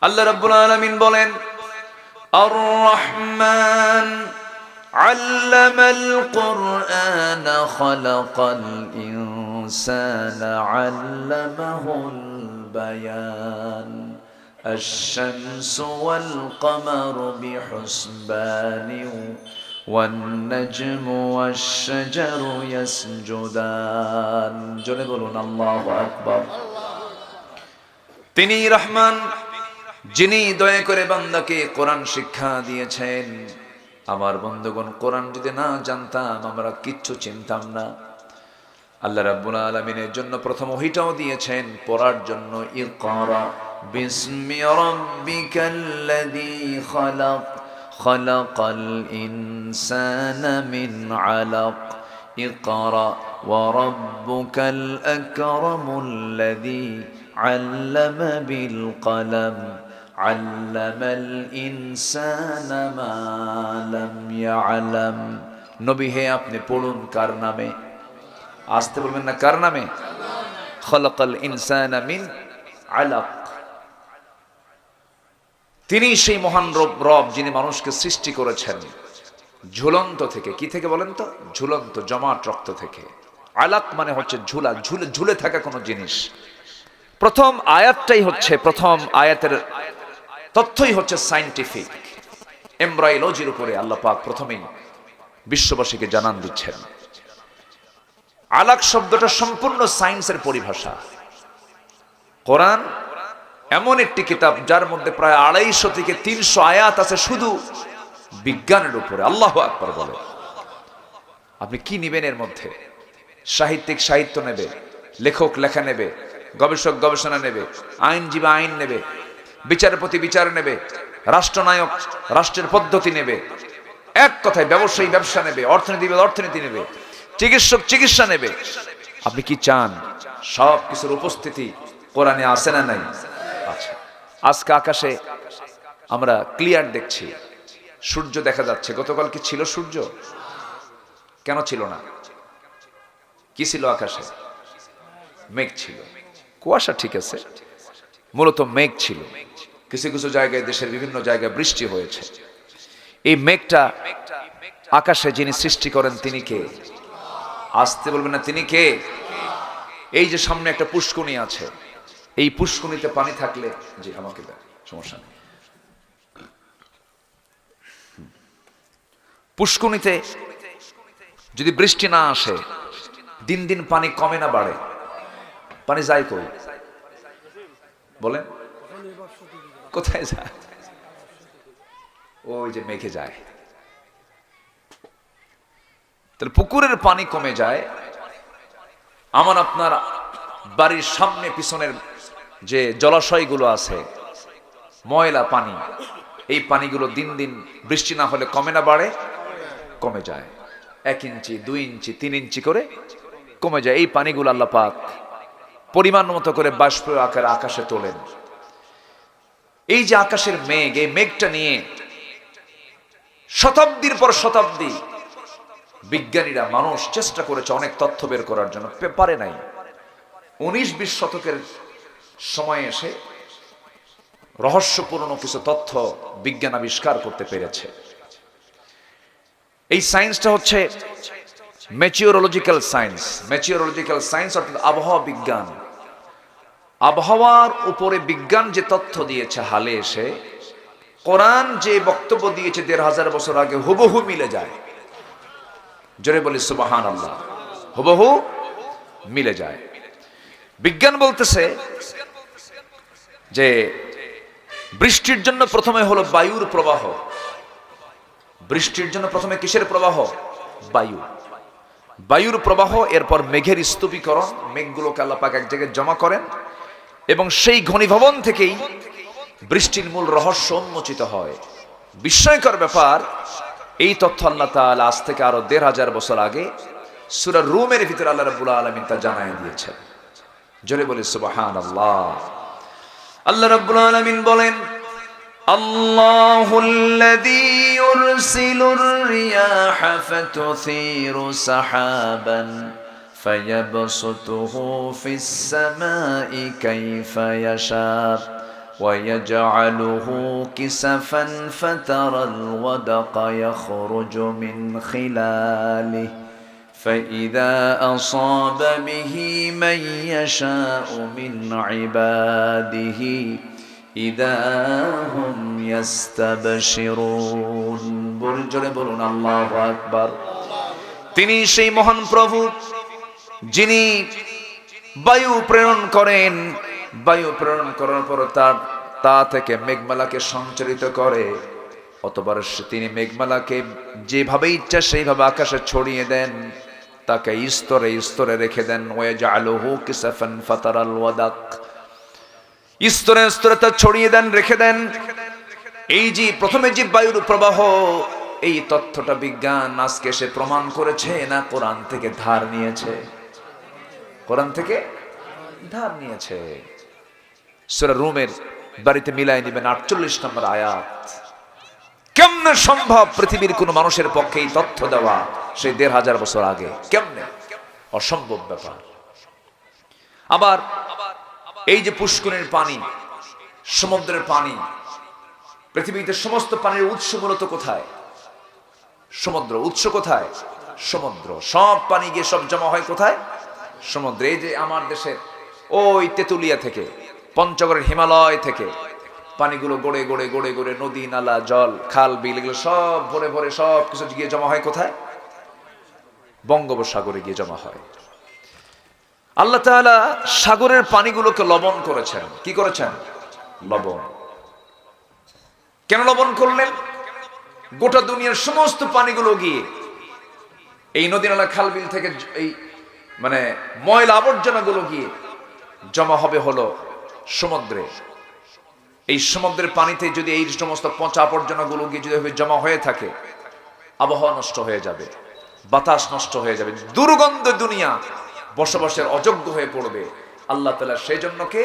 আল্লাহ রাব্বুল আলামিন বলেন, আর রহমান আল্লামাল কুরআন খালাকাল ইনসানা আল্লামাহুল বায়ান الشمس والقمر بحسبان والنجم والشجر يسجدان জোরে বলুন আল্লাহু আকবার। তিনি রহমান, যিনি দয়া করে বান্দাকে কোরআন শিক্ষা দিয়েছেন। আমার বন্ধুগণ, কোরআন যদি না জানতাম আমরা কিচ্ছু চিনতাম না। আল্লাহ রাব্বুল আলামিনের জন্য প্রথম ওহীটাও দিয়েছেন পড়ার জন্য। ইকরা বিসমি রাব্বিকাল্লাযী খালাক খালাকাল ইনসানা মিন আলাক ইকরা ওয়া রাব্বুকাল আকরামুল্লাযী আল্লামা বিল কলম আল্লামাল ইনসানা মা লাম ইয়ালাম। নবী হে, আপনি পড়ুন কার নামে? আসতে বলবেন না, কার নামে? খালাকাল ইনসানা মিন আলাক। তিনি সেই মহান রব যিনি মানুষকে সৃষ্টি করেছেন ঝুলন্ত থেকে। কি থেকে বলেন তো? ঝুলন্ত জমাট রক্ত থেকে। আলাক মানে হচ্ছে ঝুলা, ঝুলে থাকা কোনো জিনিস। প্রথম আয়াতটাই হচ্ছে, প্রথম আয়াতের তথ্যই হচ্ছে সায়েন্টিফিক এমব্রায়োলজির উপরে আল্লাহ পাক প্রথমেই বিশ্ববাসীকে জানান দিচ্ছেন। আলাক শব্দটা সম্পূর্ণ সায়েন্সের পরিভাষা। কোরআন এমন একটি কিতাব যার মধ্যে প্রায় 250 থেকে 300 আয়াত আছে শুধু বিজ্ঞানের উপরে। আল্লাহু আকবার বলে। আপনি কি নেবেন এর মধ্যে? সাহিত্যিক সাহিত্য নেবে, লেখক লেখা নেবে, গবেষক গবেষণা নেবে, আইনজীবী আইন নেবে, বিচারপতি বিচার নেবে, রাষ্ট্রনায়ক রাষ্ট্রের পদ্ধতি নেবে, এক কথায় ব্যবসায়ী ব্যবসা নেবে, অর্থনীতিবিদ অর্থনীতি নেবে, চিকিৎসক চিকিৎসা নেবে। আপনি কি চান? সব কিছুর উপস্থিতি কোরআনে আছে না নাই? আচ্ছা, আজকে আকাশে আমরা ক্লিয়ার দেখছি, সূর্য দেখা যাচ্ছে। গতকাল কি ছিল সূর্য? কেন ছিল না? কি ছিল আকাশে? মেঘ ছিল, কুয়াশা, ঠিক আছে, মূলত মেঘ ছিল। কিছু কিছু জায়গায়, দেশের বিভিন্ন জায়গায় বৃষ্টি হয়েছে। এই মেঘটা আকাশে যিনি সৃষ্টি করেন তিনি কে? আসতে বলবেন না, তিনি কে? এই যে সামনে একটা পুষ্করণী আছে, এই পুষ্করণীতে পানি থাকলে, জি আমাকে দেয়, সমস্যা নেই। পুষ্করণীতে যদি বৃষ্টি না আসে, দিন দিন পানি কমে না বাড়ে? পানি যায় কই? বলেন, কোথায় যায়? ওই যে মেঘে যায়। তাহলে পুকুরের পানি কমে যায়। আমার আপনার বাড়ির সামনে পিছনের যে জলাশয়গুলো আছে, ময়লা পানি, এই পানিগুলো দিন দিন বৃষ্টি না হলে কমে না বাড়ে? কমে যায়। 1 ইঞ্চি 2 ইঞ্চি 3 ইঞ্চি করে কমে যায়। এই পানিগুলো আল্লাহ পাক পরিমাণ মতো করে বাষ্প আকারে আকাশে তোলেন। এই যে আকাশের মেঘ, এই মেঘটা নিয়ে শতাব্দীর পর শতাব্দী বিজ্ঞানীরা, মানুষ চেষ্টা করেছে অনেক তথ্য বের করার জন্য, পারে নাই। 19-20 শতকের সময়ে এসে রহস্যপূর্ণ কিছু তথ্য বিজ্ঞান আবিষ্কার করতে পেরেছে। এই সায়েন্সটা হচ্ছে মেটিওরোলজিক্যাল সায়েন্স। মেটিওরোলজিক্যাল সায়েন্স অর্থাৎ আবহাওয়া বিজ্ঞান। আবহাওয়ার উপরে বিজ্ঞান যে তথ্য দিয়েছে হালে এসে, কোরআন যে বক্তব্য দিয়েছে 1500 বছর আগে হুবহু মিলে যায়। জোরে বলি সুবহানাল্লাহ। হুবহু মিলে যায়। বিজ্ঞান বলতেছে যে বৃষ্টির জন্য প্রথমে হলো বায়ুর প্রবাহ। বৃষ্টির জন্য প্রথমে কিসের প্রবাহ? বায়ু। বায়ুর প্রবাহ, এরপর মেঘের স্তূপীকরণ। মেঘগুলোকে আল্লাহ পাক এক জায়গায় জমা করেন এবং সেই ঘনীভবন থেকেই বৃষ্টির মূল রহস্য উন্মোচিত হয়। বিস্ময়কর ব্যাপার, এই তথ্য আল্লাহ তাআলা আজ থেকে আরো 1500 বছর আগে সূরা রুমের ভিতরে আল্লাহ রাব্বুল আলামিন তা জানায় দিয়েছেন। জোরে বলি সুবহানাল্লাহ। আল্লাহ রাব্বুল আলামিন বলেন, আল্লাহুল্লাযী ইউরসিলুর রিয়াহা ফাতুসিরু সাহাবান ফায়াবসুতুহু ফিস সামাই কাইফা ইয়াশা ويجعله كسفا فترى الودق يخرج من خلاله فإذا أصاب به من يشاء من عباده إذا هم يستبشرون জোরে বলুন আল্লাহু আকবার। তিনি সেই মহান প্রভু যিনি বায়ু প্রেরণ করেন, বায়ু প্রেরণ করার পর তা থেকে মেঘমালাকে সঞ্চারিত করে, অতঃপর তিনি মেঘমালাকে যেভাবে ইচ্ছা সেইভাবে আকাশে ছড়িয়ে দেন, তাকে স্তরে স্তরে রেখে দেন। ওয়াজআলুহু কিসাফান ফাতারাল ওয়াদাক, স্তরে স্তরে তা ছড়িয়ে দেন, রেখে দেন। এই যে প্রথমে যে বায়ুর প্রবাহ, এই তথ্যটা বিজ্ঞান আজকে সে প্রমাণ করেছে না কোরআন থেকে ধার নিয়েছে? কোরআন থেকে ধার নিয়েছে। সূরা রুমের বাড়িতে মিলাই নেবেন 48 নম্বর আয়াত। কেমনে সম্ভব পৃথিবীর কোন মানুষের পক্ষে এই তথ্য দেওয়া সেই 1500 বছর আগে? কেমনে? অসম্ভব ব্যাপার। আবার এই যে পুষ্করের পানি, সমুদ্রের পানি, পৃথিবীতে সমস্ত পানির উৎস মূলত কোথায়? সমুদ্র। উৎস কোথায়? সমুদ্র। সব পানি গিয়ে সব জমা হয় কোথায়? সমুদ্রে। এই যে আমার দেশের ওই তেতুলিয়া থেকে, পঞ্চগড়ের হিমালয় থেকে পানিগুলো গড়ে গড়ে গড়ে গড়ে নদী নালা জল খাল বিল এগুলো সব ভরে ভরে সব কিছু গিয়ে জমা হয় কোথায়? বঙ্গোপসাগরে গিয়ে জমা হয়। আল্লাহ তাআলা সাগরের পানিগুলোকে লবণ করেছেন। কি করেছেন? লবণ। কেন লবণ করলেন? গোটা দুনিয়ার সমস্ত পানিগুলো গিয়ে এই নদী নালা খাল বিল থেকে এই মানে ময়লা আবর্জনা গুলো গিয়ে জমা হবে হলো সমুদ্রে। এই সমুদ্রের পানিতে যদি এই সমস্ত পচা আবর্জনা গুলো গিয়ে যদি জমা হয়ে থাকে, আবহাওয়া নষ্ট হয়ে যাবে, বাতাস নষ্ট হয়ে যাবে, দুর্গন্ধ দুনিয়া বসবাসের অযোগ্য হয়ে পড়বে। আল্লাহ তাআলা সেই জন্য কে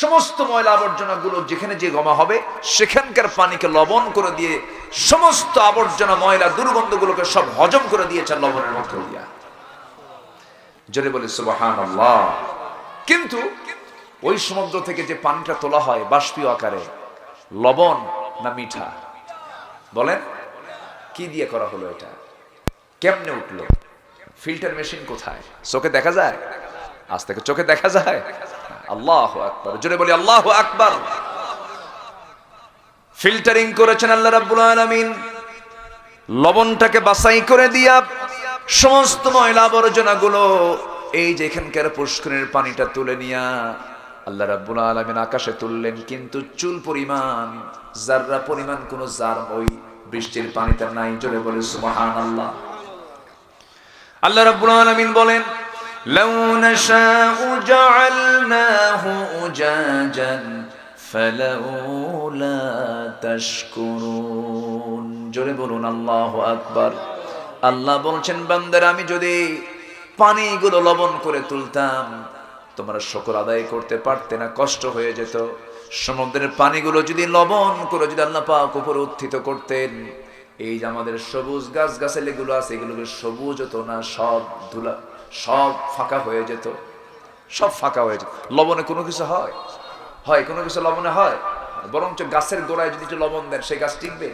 সমস্ত ময়লা আবর্জনা গুলো যেখানে যে জমা হবে সেখানকার পানিকে লবণ করে দিয়ে সমস্ত আবর্জনা ময়লা দুর্গন্ধ গুলোকে সব হজম করে দিয়েছেন লবণের মধ্য দিয়া। জোরে বলি সুবহানাল্লাহ। কিন্তু ওই সমুদ্র থেকে যে পানিটা তোলা হয় বাষ্পীয় আকারে, লবণ না মিঠা? বলেন কি দিয়ে করা হলো এটা? কেমনে উঠলো? ফিল্টার মেশিন কোথায়? চোখে দেখা যায়? আজ থেকে চোখে দেখা যায়? আল্লাহু আকবার। জোরে বলি আল্লাহু আকবার। ফিল্টারিং করেছেন আল্লাহ রাব্বুল আলামিন। লবণটাকে বাছাই করে দিয়া সমস্ত ময়লা আবর্জনা গুলো এই যে এখানকার পুষ্করের পানিটা তুলে নিয়া আল্লাহ রাব্বুল আলামিন আকাশে তুললেন, কিন্তু চুল পরিমাণ জাররা পরিমাণ কোন জার ওই বৃষ্টির পানিতে নাই। জোরে বলে সুবহানাল্লাহ। আল্লাহ রাব্বুল আলামিন বলেন, লাউ নাশাউ জাআলনাহু উজাজান ফালাউলা তাশকুরুন। জোরে বলুন আল্লাহু আকবার। আল্লাহ বলছেন, বান্দারা আমি যদি পানিগুলো লবণ করে তুলতাম তোমরা শুকর আদায় করতে পারতে না, কষ্ট হয়ে যেত। সমুদ্রের পানিগুলো যদি লবণ করে যদি আল্লাহ পাক উপরে উত্থিত করতেন, এই যে আমাদের সবুজ গাছ গাছালি গুলো আছে এগুলোকে সবুজ হতো না, সব ধুলা সব ফাঁকা হয়ে যেত, সব ফাঁকা হয়ে যেত। লবণে কোনো কিছু হয়? হয় কোনো কিছু লবণে হয়? বরঞ্চ গাছের গোড়ায় যদি লবণ দেন সেই গাছ টিকবে?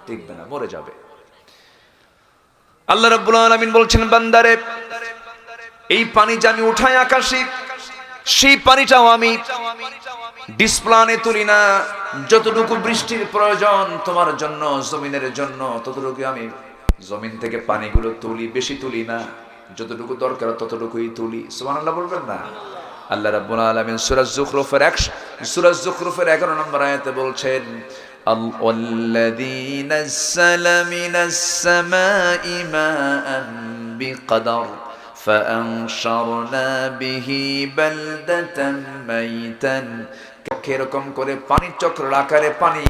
টিকবে না, মরে যাবে। আল্লাহ রাব্বুল আলামিন বলছেন, বান্দারে এই পানি যে আমি উঠাই আকাশে, সেই পানিটাও আমি ডিসপ্লানে তুলি না। যতটুকু বৃষ্টির প্রয়োজন তোমার জন্য জমিনের জন্য ততটুকু আমি জমিন থেকে পানিগুলো তুলি, বেশি তুলি না। যতটুকু দরকার ততটুকুই তুলি। সুবহানাল্লাহ বলবেন না? আল্লাহ রাব্বুল আলামিন সূরা যুখরুফের 11 নম্বর আয়াতে বলছেন, আল্লাযী নাযালা মিনাস সামাই মাআন বিকদর ফাআনশারনা বিহি বালদাতান মাইতান। এরকম করে পানির চক্রের আকারে পানি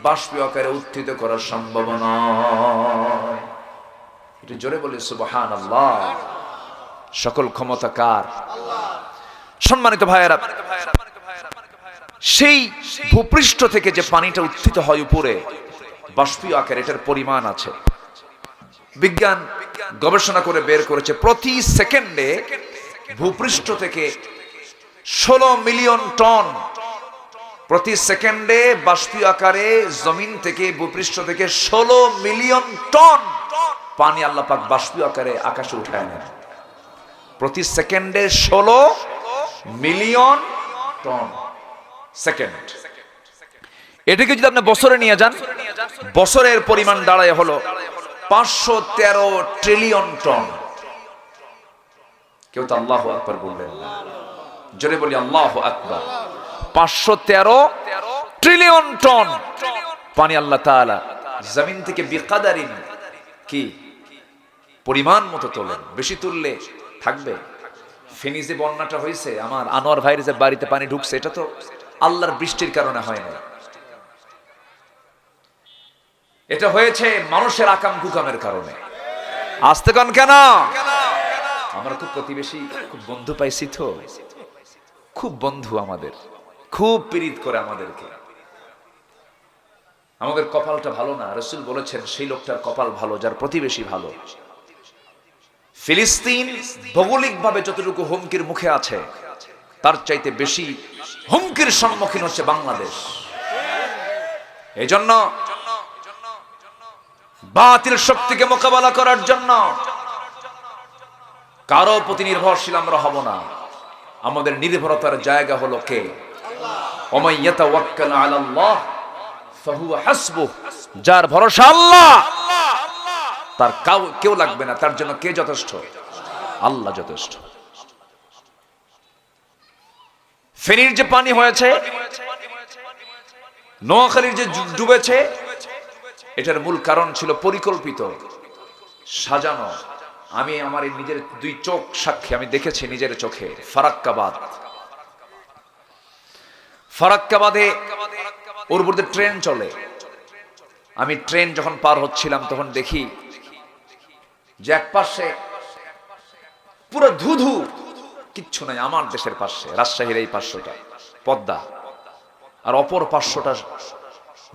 বাষ্পীয় আকারে উত্থিত করা সম্ভব নয়। একটু জোরে বলি সুবহানাল্লাহ। সকল ক্ষমতা কার? সম্মানিত ভাইয়েরা, সেই ভূপৃষ্ঠ থেকে যে পানিটা উত্থিত হয় উপরে বাষ্পীয় আকারে, এটার পরিমাণ আছে। বিজ্ঞান গবেষণা করে বের করেছে প্রতি সেকেন্ডে ভূপৃষ্ঠ থেকে 16 মিলিয়ন টন প্রতি সেকেন্ডে বাষ্পীয় আকারে জমিন থেকে ভূপৃষ্ঠ থেকে 16 মিলিয়ন টন পানি আল্লাহ পাক বাষ্পীয় আকারে আকাশে উঠায় নেন। প্রতি সেকেন্ডে 16 মিলিয়ন টন সেকেন্ড। এটাকে যদি আপনি বছরে নিয়ে যান, বছরের পরিমাণ দাঁড়ায় হলো 513 ট্রিলিয়ন টন। কেউ তো আল্লাহু আকবার বললেন না, জোরে বলি আল্লাহু আকবার। 513 ট্রিলিয়ন টন পানি আল্লাহ তাআলা জমিন থেকে বিকাদারিন কি পরিমাণ মতো তোলেন। বেশি তুললে থাকবে। ফেনী যে বন্যাটা হয়েছে, আমার আনোয়ার ভাইয়ের যে বাড়িতে পানি ঢুকছে, এটা তো আল্লাহর বৃষ্টির কারণে হয় না, এটা হয়েছে মানুষের আকাম কুকামের কারণে। আসতে কন কেন? আমরা খুব প্রতিবেশী, খুব বন্ধু পাইছি তো, খুব বন্ধু আমাদের, খুব পীড়িত করে আমাদেরকে। আমাদের কপালটা ভালো না। রাসূল বলেছেন সেই লোকটার কপাল ভালো যার প্রতিবেশী ভালো। ফিলিস্তিন ভৌগোলিকভাবে যতটুকু হুমকির মুখে আছে, তার চাইতে বেশি হুমকির সম্মুখীন হচ্ছে বাংলাদেশ। এই জন্য বাতিল শক্তিকে মোকাবেলা করার জন্য কারো প্রতি নির্ভরশীল আমরা হব না। আমাদের নির্ভরতার জায়গা হলো কে? ওমাই ইয়াতাওয়াক্কাল আলাল্লাহ ফাহুয়া হাসবুহ। যার ভরসা আল্লাহ, তার কেউ লাগবে না। তার জন্য কে যথেষ্ট? আল্লাহ যথেষ্ট। ফেনীর যে পানি হয়েছে, নোয়াখালীর যে ডুবেছে, এটার মূল কারণ ছিল পরিকল্পিত, সাজানো। আমি আমার নিজের দুই চোখ সাক্ষী, আমি দেখেছি নিজের চোখে। ফারাক্কাবাদে ওর উপর দিয়ে ট্রেন চলে। আমি ট্রেন যখন পার হচ্ছিলাম তখন দেখি যে এক পাশে পুরো ধুধু, কিচ্ছু নাই। আমার দেশের পাশে রাজশাহীর এই পার্শ্বটা পদ্মা, আর অপর পার্শ্বটা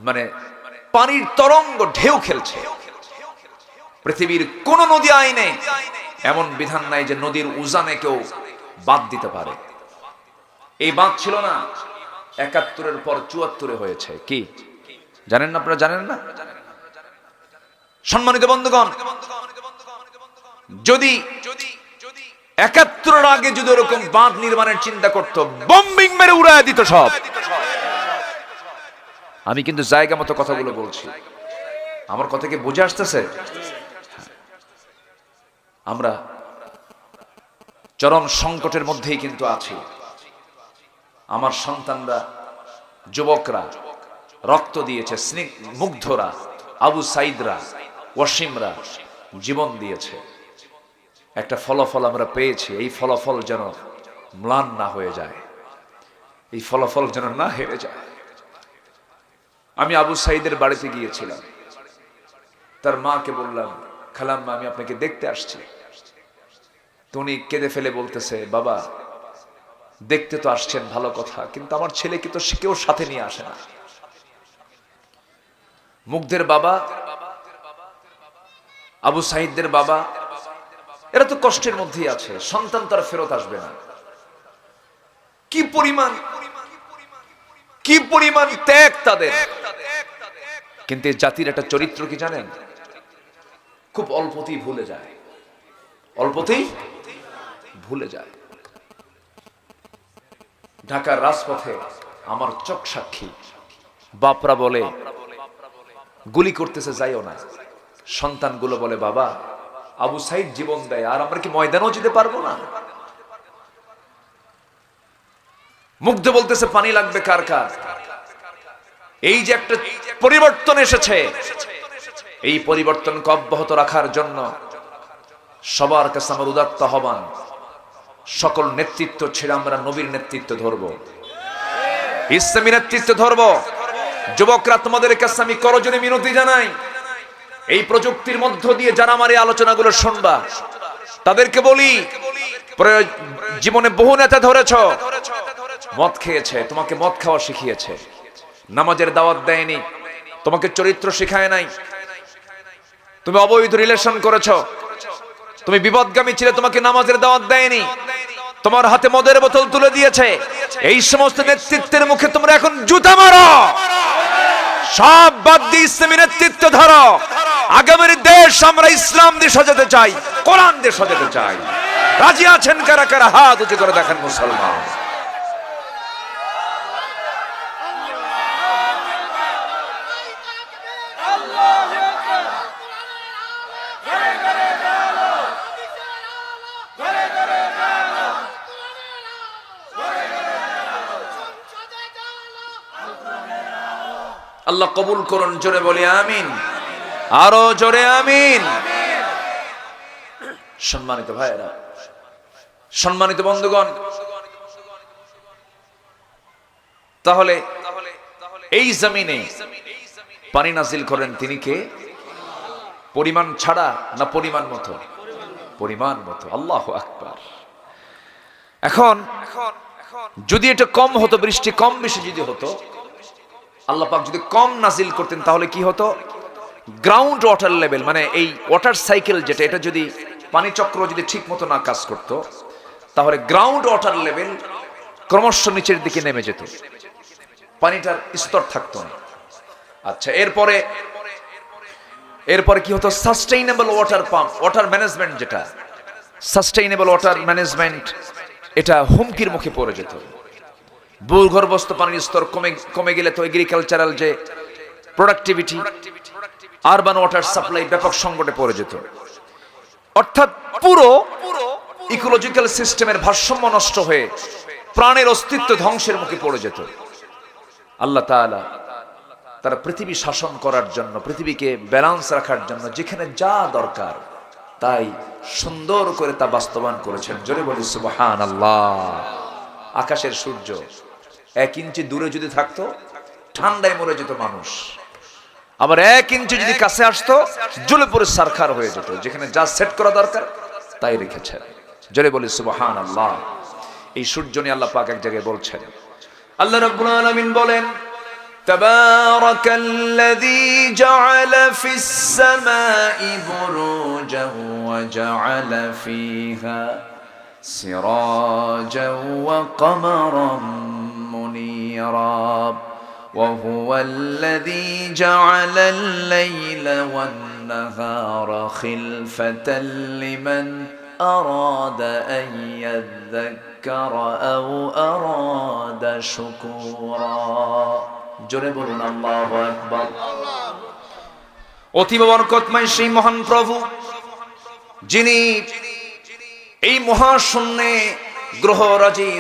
মানে পানির তরঙ্গ ঢেউ খেলছে। পৃথিবীর কোন নদী আইনে এমন বিধান নাই যে নদীর উজানে কেউ বাঁধ দিতে পারে। এই বাঁধ ছিল না, ৭১-এর পর ৭৪-এ হয়েছে। কি জানেন না? আপনারা জানেন না? সম্মানিত বন্ধুগণ, যদি ৭১-এর আগে যদি ওরকম বাঁধ নির্মাণের চিন্তা করত, বম্বিং মেরে উড়ায় দিত সব। আমি কিন্তু জায়গা মতো কথাগুলো বলছি। আমার কথা কি বুঝে আসতেছে? আমরা চরম সংকটের মধ্যেই কিন্তু আছি। আমার সন্তানরা, যুবকরা রক্ত দিয়েছে, মুগ্ধরা, আবু সাইদরা, ওয়াসিমরা জীবন দিয়েছে। একটা ফলাফল আমরা পেয়েছি। এই ফলাফল যেন ম্লান না হয়ে যায়, এই ফলাফল যেন না হেরে যায়। আমি আবু সাইদের বাড়িতে গিয়েছিলাম। তার মাকে বললাম, খালাম্মা আমি আপনাকে দেখতে আসছি। তো উনি কেঁদে ফেলে বলতেছে, বাবা দেখতে তো আসছেন ভালো কথা, কিন্তু আমার ছেলেকে তো কেউ সাথে নিয়ে আসে না। মুগ্ধের বাবা, আবু সাইদের বাবা, এরা তো কষ্টের মধ্যেই আছে। সন্তান তারা ফেরত আসবে না। কি পরিমাণ ত্যাগ তাদের। কিন্তু এই জাতির একটা চরিত্র কি জানেন? খুব অল্পতেই ভুলে যায়, অল্পতেই ভুলে যায়। ঢাকার রাজপথে আমার চোখ সাক্ষী, বাপরা বলে গুলি করতেছে যাইও না। সন্তানগুলো বলে, বাবা আবু সাইদ জীবন দেয়, আর আমরা কি ময়দানেও যেতে পারবো না? মুগ্ধ বলতেছে, পানি লাগবে কার কার? এই যে একটা পরিবর্তন এসেছে, এই পরিবর্তনকে অব্যাহত রাখার জন্য সবার কাছে আমার উদাত্ত আহ্বান, সকল নেতৃত্ব ছেড়ে আমরা নবীর নেতৃত্ব ধরবো, ইসলামী নেতৃত্ব ধরবো। যুবকরা, তোমাদের কাছে আমি করজোড়ে মিনতি জানাই, এই প্রযুক্তির মধ্য দিয়ে যারা আমার এই আলোচনাগুলো শুনবা, তাদেরকে বলি, জীবনে বহু নেতা ধরেছ, মদ খেয়েছে, তোমাকে মদ খাওয়া শিখিয়েছে, নামাজের দাওয়াত দেয়নি, তোমাকে চরিত্র শিখায় নাই, তুমি অবৈধ রিলেশন করেছো, তুমি বিপদগামী ছিলে, তোমাকে নামাজের দাওয়াত দেয়নি, তোমার হাতে মদের বোতল তুলে দিয়েছে, এই সমস্ত নেতৃত্বের মুখে তোমরা এখন জুতা মারো, সব বাদ দিয়ে ইসলামী নেতৃত্ব ধরো। আগামীর দেশ আমরা ইসলাম দিয়ে সাজাতে চাই, কোরআন দিয়ে সাজাতে চাই। রাজি আছেন কারা কারা? হাত উঁচু করে দেখেন মুসলমান। আল্লাহ কবুল করুন, জোরে বলি আমিন, আরো জোরে আমিন। সম্মানিত ভাইয়েরা, সম্মানিত বন্ধুগণ, তাহলে এই জমিনে পানি নাজিল করেন তিনি কে? পরিমাণ ছাড়া না পরিমাণ মতো? পরিমাণ মতো। আল্লাহু আকবার। এখন যদি এটা কম হতো, বৃষ্টি কম বেশি যদি হতো, আল্লাহ পাক যদি কম নাজিল করতেন, তাহলে কি হতো? গ্রাউন্ড ওয়াটার লেভেল, মানে এই ওয়াটার সাইকেল যেটা, এটা যদি পানি চক্র যদি ঠিক মতো না কাজ করত, তাহলে গ্রাউন্ড ওয়াটার লেভেল ক্রমশ নিচের দিকে নেমে যেত, পানিটার স্তর থাকতো না। আচ্ছা, এরপরে কি হতো? Sustainable water pump, water management, যেটা সাস্টেইনেবল ওয়াটার ম্যানেজমেন্ট, এটা হুমকির মুখে পড়ে যেত। ভূগর্ভস্থ পানির স্তর কমে গেলে তো এগ্রিকালচারাল যে প্রোডাক্টিভিটি, আরবান ওয়াটার সাপ্লাই ব্যাপক সংকটে পড়ে যেত। অর্থাৎ পুরো ইকোলজিক্যাল সিস্টেমের ভারসাম্য নষ্ট হয়ে প্রাণের অস্তিত্ব ধ্বংসের মুখে পড়ে যেত। আল্লাহ তাআলা তারা পৃথিবী শাসন করার জন্য, পৃথিবীকে ব্যালেন্স রাখার জন্য যেখানে যা দরকার তাই সুন্দর করে তা বাস্তবায়ন করেছেন। জোরে বলি সুবহানাল্লাহ। আকাশের সূর্য 1 ইঞ্চি দূরে যদি থাকতো, ঠান্ডায় মরে যেত মানুষ। আবার 1 ইঞ্চি যদি কাছে আসতো, জ্বলে পড়ে সারখার হয়ে যেত। যেখানে যা সেট করা দরকার তাই রেখেছেন। জোরে বলি সুবহানাল্লাহ। এই সূর্য নিয়ে আল্লাহ পাক এক জায়গায় বলছেন, আল্লাহ রাব্বুল আলামিন বলেন, তাবারাকাল্লাযী জাআলা ফিস সামাই বুরুজান ওয়া জাআলা ফিহা সিরাজান ওয়া কমারান মুনীরা ওয়া হুয়াল্লাযী জাআলাল লাইলা ওয়ান নাহারা খিলফাতাল লিমান আরাদা আন ইয়াযযাক্কারা আও আরাদা শুকুরা। জোরে বলুন আল্লাহু আকবার। অতীব বরকতময় সেই মহান প্রভু, যিনি এই মহাশূন্যে গ্রহরাজি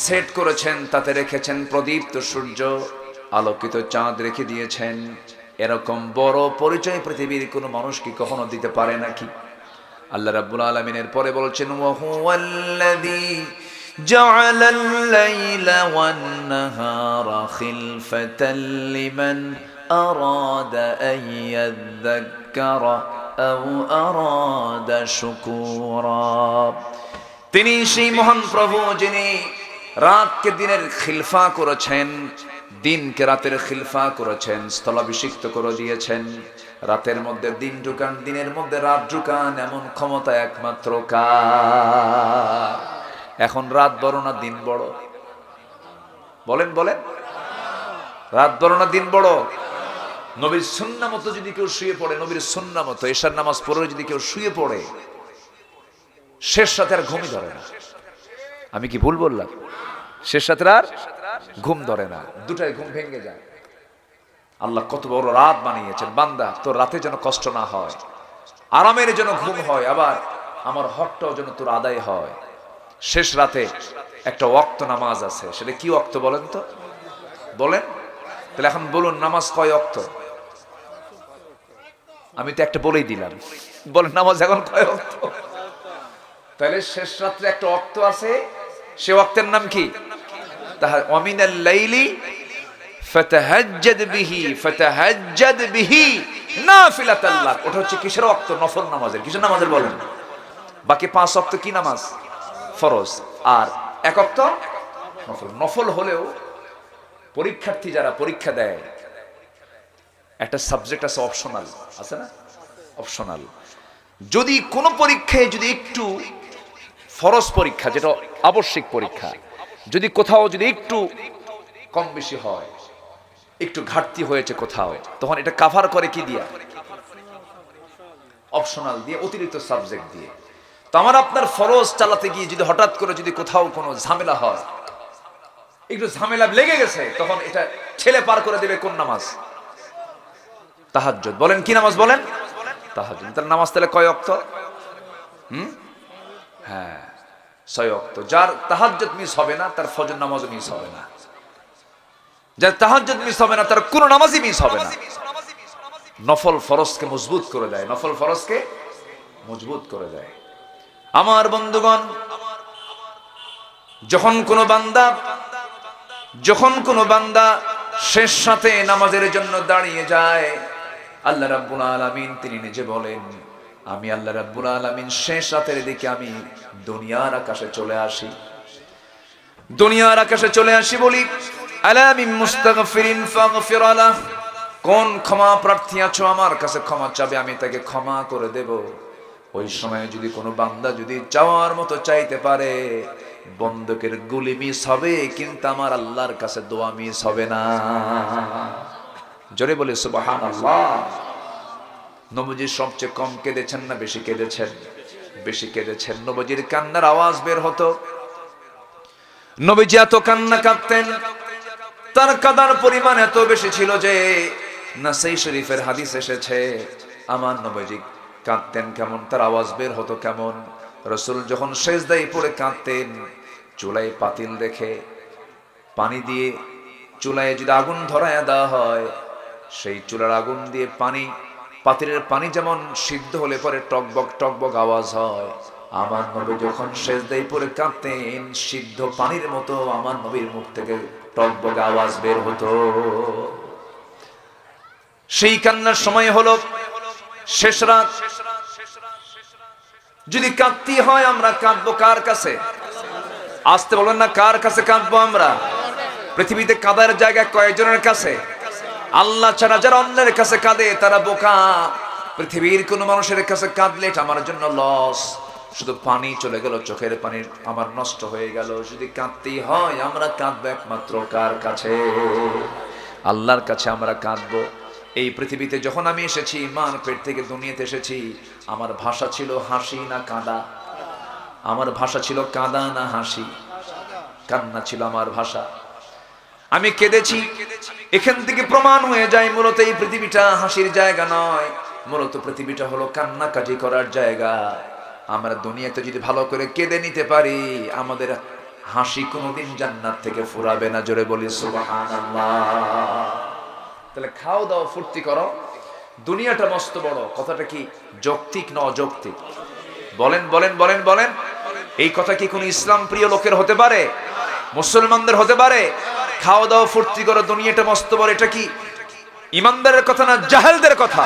সেট করেছেন, তাতে রেখেছেন প্রদীপ্ত সূর্য, আলোকিত চাঁদ রেখে দিয়েছেন। এরকম বড় পরিচয় পৃথিবীর কোনো মানুষ কি কখনো দিতে পারে নাকি? আল্লাহ রাব্বুল আলামিনের পরে বলছেন, ওয়া হুয়াল্লাযী জাআলাল লাইলা ওয়ান নাহারা খিলফাতাল লিমান আরাদা আন ইয়াযযাক্কারা আও আরাদা শুকুরা। তিনি সেই মহান প্রভু, যিনি রাতকে দিনের খিলফা করেছেন, দিনকে রাতের খিলফা করেছেন, স্থলাভিষিক্ত করে দিয়েছেন। রাতের মধ্যে দিন ঢুকান, দিনের মধ্যে রাত ঢুকান, এমন ক্ষমতা একমাত্র কার? এখন রাত বড় না দিন বড়? বলেন বলেন, রাত বড় না দিন বড়? নবীর সুন্নাহ মতো যদি কেউ শুয়ে পড়ে, নবীর সুন্নাহ মতো এশার নামাজ পড়ে যদি কেউ শুয়ে পড়ে, শেষ রাতে আর ঘুমই ধরে না। আমি কি ভুল বললাম? শেষ রাতে আর ঘুম ধরে না, দুটায় ঘুম ভেঙে যায়। আল্লাহ কত বড় রাত বানিয়েছেন। বান্দা, তোর রাতে যেন কষ্ট না হয়, আরামের যেন ঘুম হয়, আবার আমার হকটাও যেন তোর আদায় হয়। শেষ রাতে একটা ওয়াক্ত নামাজ আছে, সেটা কি ওয়াক্ত বলেন তো? বলেন তাহলে, এখন বলুন নামাজ কয় ওয়াক্ত? আমি তো একটা বলেই দিলাম, বলেন নামাজ এখন কয় ওয়াক্ত? তাহলে শেষ রাত্রে একটা ওয়াক্ত আছে, সে ওয়াক্তের নাম কি? ওয়ামিনাল লাইলি ফাতাহাজ্জাদ বিহি নাফিলাতাল লাক। ওটা হচ্ছে কিসের ওয়াক্ত? নফল নামাজের। কিসের নামাজের বলেন? বাকি 5 ওয়াক্ত কি নামাজ? ফরজ। আর 1 ওয়াক্ত নফল। নফল হলেও পরীক্ষার্থী যারা পরীক্ষা দেয়, একটা সাবজেক্ট আছে অপশনাল, আছে না? অপশনাল। যদি কোনো পরীক্ষায় যদি একটু ফরজ পরীক্ষা, যেটা আবশ্যিক পরীক্ষা, যদি কোথাও যদি একটু কম বেশি হয়, একটু ঘাটতি হয়েছে কোথাও, তখন এটা কাভার করে কি দিয়া? অপশনাল দিয়ে, অতিরিক্ত সাবজেক্ট দিয়ে। তো আমার আপনার ফরজ চালাতে গিয়ে যদি হঠাৎ করে যদি কোথাও কোনো ঝামেলা হয়, একটু ঝামেলা লেগে গেছে, তখন এটা ঠেলে পার করে দেবে কোন নামাজ? তাহাজ্জুদ। বলেন কি নামাজ? বলেন তাহাজ্জুদ। তার নামাজ তাহলে কয় ওয়াক্ত? হ্যাঁ, 6 ওয়াক্ত। যার তাহাজ্জুদ মিস হবে না তার ফজর নামাজও মিস হবে না। যার তাহাজ্জুদ মিস হবে না তার কোনো নামাজই মিস হবে না। নফল ফরজকে মজবুত করে দেয়, নফল ফরজকে মজবুত করে দেয়। আমার বন্ধুগণ, যখন কোনো বান্দা শেষ সাথে নামাজের জন্য দাঁড়িয়ে যায়, আল্লাহ রাব্বুল আলামিন তিনি নিজে বলেন, আমি আল্লাহ রাব্বুল আলামিন শেষ রাতের দিকে আমি দুনিয়ার আকাশে চলে আসি। দুনিয়ার আকাশে চলে আসি বলি, আলা মিন মুস্তাগফিরিন ফাগফির লাহ, কোন ক্ষমা প্রার্থী আছো আমার কাছে ক্ষমা চাবে, আমি তাকে ক্ষমা করে দেব। ওই সময় যদি কোনো বান্দা যদি চাওয়ার মতো চাইতে পারে, বন্দুকের গুলি মিস হবে কিন্তু আমার আল্লাহর কাছে দোয়া মিস হবে না। জোরে বলে সুবহানাল্লাহ। নবীজি সবচেয়ে কম কেঁদেছেন না বেশি কেঁদেছেন? বেশি কেঁদেছেন। নবীজির কান্নার আওয়াজ বের হতো। নবীজি এত কান্না কাঁদতেন, তার কাদার পরিমাণ এত বেশি ছিল যে নাসাই শরীফের হাদিস এসেছে, আমার নবীজি কাঁদতেন কেমন, তার আওয়াজ বের হতো কেমন। রাসূল যখন সেজদায় পড়ে কাঁদতেন, চুলায় পাতিল রেখে পানি দিয়ে, চুলায় যদি আগুন ধরায় দেওয়া হয়, সেই চুলার আগুন দিয়ে পাতিলের পানি যেমন সিদ্ধ হলে পরে টকবক টকবক আওয়াজ হয়, আমার নবী যখন সেজদায় পড়ে কাঁদতেন, সিদ্ধ পানির মতো আমার নবীর মুখ থেকে টকবক আওয়াজ বের হতো। সেই কান্নার সময় হলো শেষ রাত। যদি কাঁদতে হয় আমরা কাঁদবো কার কাছে? আসতে বলেন না, কার কাছে কাঁদবো আমরা? পৃথিবীতে কাঁদার জায়গা কয়েকজনের কাছে? আল্লাহ ছাড়া যারা অন্যের কাছে কাঁদে তারা বোকা। পৃথিবীর কোন মানুষের কাছে কাঁদলে এটা আমার জন্য লস। শুধু পানি চলে গেল, চোখের পানি আমার নষ্ট হয়ে গেল। যদি কাঁদতেই হয় আমরা কাঁদবো একমাত্র কার কাছে? আল্লাহর কাছে আমরা কাঁদবো। এই পৃথিবীতে যখন আমি এসেছি, মার পেট থেকে দুনিয়াতে এসেছি, আমার ভাষা ছিল হাসি না কাঁদা? আমার ভাষা ছিল কাঁদা না হাসি? কান্না ছিল আমার ভাষা। আমি কেঁদেছি। এখান থেকে প্রমাণ হয়ে যায় মূলত এই পৃথিবীটা হাসির জায়গা নয়, মূলত পৃথিবীটা হলো কান্নাকাটি করার জায়গা। আমরা দুনিয়াতে যদি ভালো করে কেঁদে নিতে পারি, আমাদের হাসি কোনোদিন জান্নাত থেকে ফুরাবে না। জোরে বলি সুবহানাল্লাহ। তাহলে খাও দাও ফুর্তি করো, দুনিয়াটা মস্ত বড়। কথাটা কি যৌক্তিক না অযৌক্তিক? বলেন বলেন বলেন বলেন। এই কথা কি কোনো ইসলাম প্রিয় লোকের হতে পারে? মুসলমানদের হতে পারে? খাওয়া দাওয়া ফুর্তি করো, দুনিয়াটা মস্ত বড়, এটা কি ইমানদারের কথা না জাহেলদের কথা?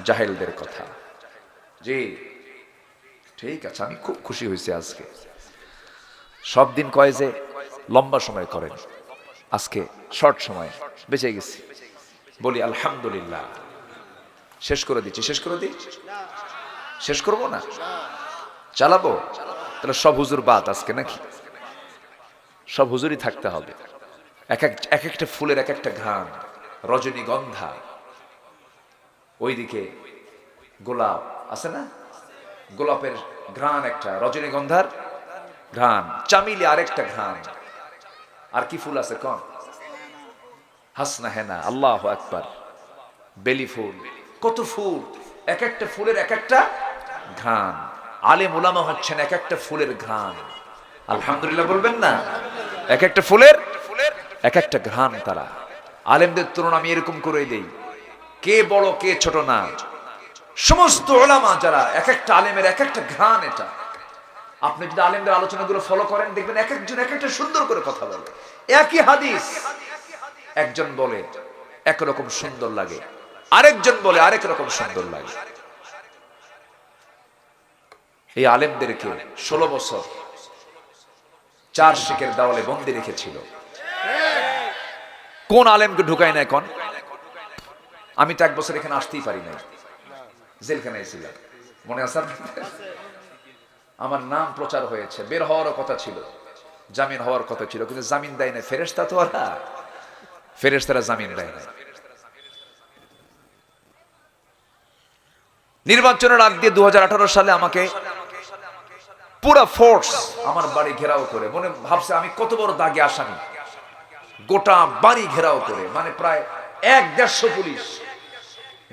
জাহেলদের কথা। জি ঠিক আছে, আমি খুব খুশি হয়েছি আজকে। সব দিন কয় যে লম্বা সময় করেন, আজকে শর্ট সময় বেঁচে গেছি। বলি আলহামদুলিল্লাহ। শেষ করে দিচ্ছি। শেষ করে দিই? শেষ করবো না, চালাবো? তাহলে সব হুজুর বাদ আজকে নাকি? সব হুজুরই থাকতে হবে। এক একটা ফুলের এক একটা ঘ্রাণ। রজনীগন্ধা, ওইদিকে গোলাপ আছে না, গোলাপের ঘ্রাণ একটা, রজনীগন্ধার ঘ্রাণ, চামিলি আরেকটা ঘ্রাণ। আর কি ফুল আছে কোন? হাসনা হেনা, আল্লাহু আকবার, বেলি ফুল, কত ফুল, এক একটা ফুলের এক একটা ঘ্রাণ। আলেম ওলামা হচ্ছেন এক একটা ফুলের ঘ্রাণ। আলহামদুলিল্লাহ বলবেন না? এক একটা ফুলের এক একটা ঘ্রাণ তারা। আলেমদের তুলনা আমি এরকম করে দেই, কে বড় কে ছোট না, সমস্ত ওলামা যারা, এক একটা আলেমের এক একটা ঘ্রাণ। এটা আপনি যদি আলেমদের আলোচনাগুলো ফলো করেন, দেখবেন এক একজন এক একটা সুন্দর করে কথা বলে। একই হাদিস একজন বলে একরকম সুন্দর লাগে, আরেকজন বলে আরেক রকম সুন্দর লাগে। এই আলেমদেরকে 16 বছর 4 শিখের দেওয়ালে বন্দী রেখেছিল। কোন আলেমকে ঢুকায় নাই কোন? আমি তো 1 বছর এখানে আসতেই পারি নাই, জেলখানায় ছিলাম, মনে আছে? আমার নাম প্রচার হয়েছে, বের হওয়ারও কথা ছিল, জামিন হওয়ার কথা ছিল, কিন্তু জামিন দেয় না। ফেরেশতা তো ওরা, ফেরেশতারা জামিন দেয় না। নির্বাচনের আগ দিয়ে 2018 সালে আমাকে পুরা ফোর্স আমার বাড়ি ঘেরাও করে, মনে ভাবছে আমি কত বড় দাগে আসামি, গোটা বাড়ি ঘেরাও করে, মানে প্রায় 150 পুলিশ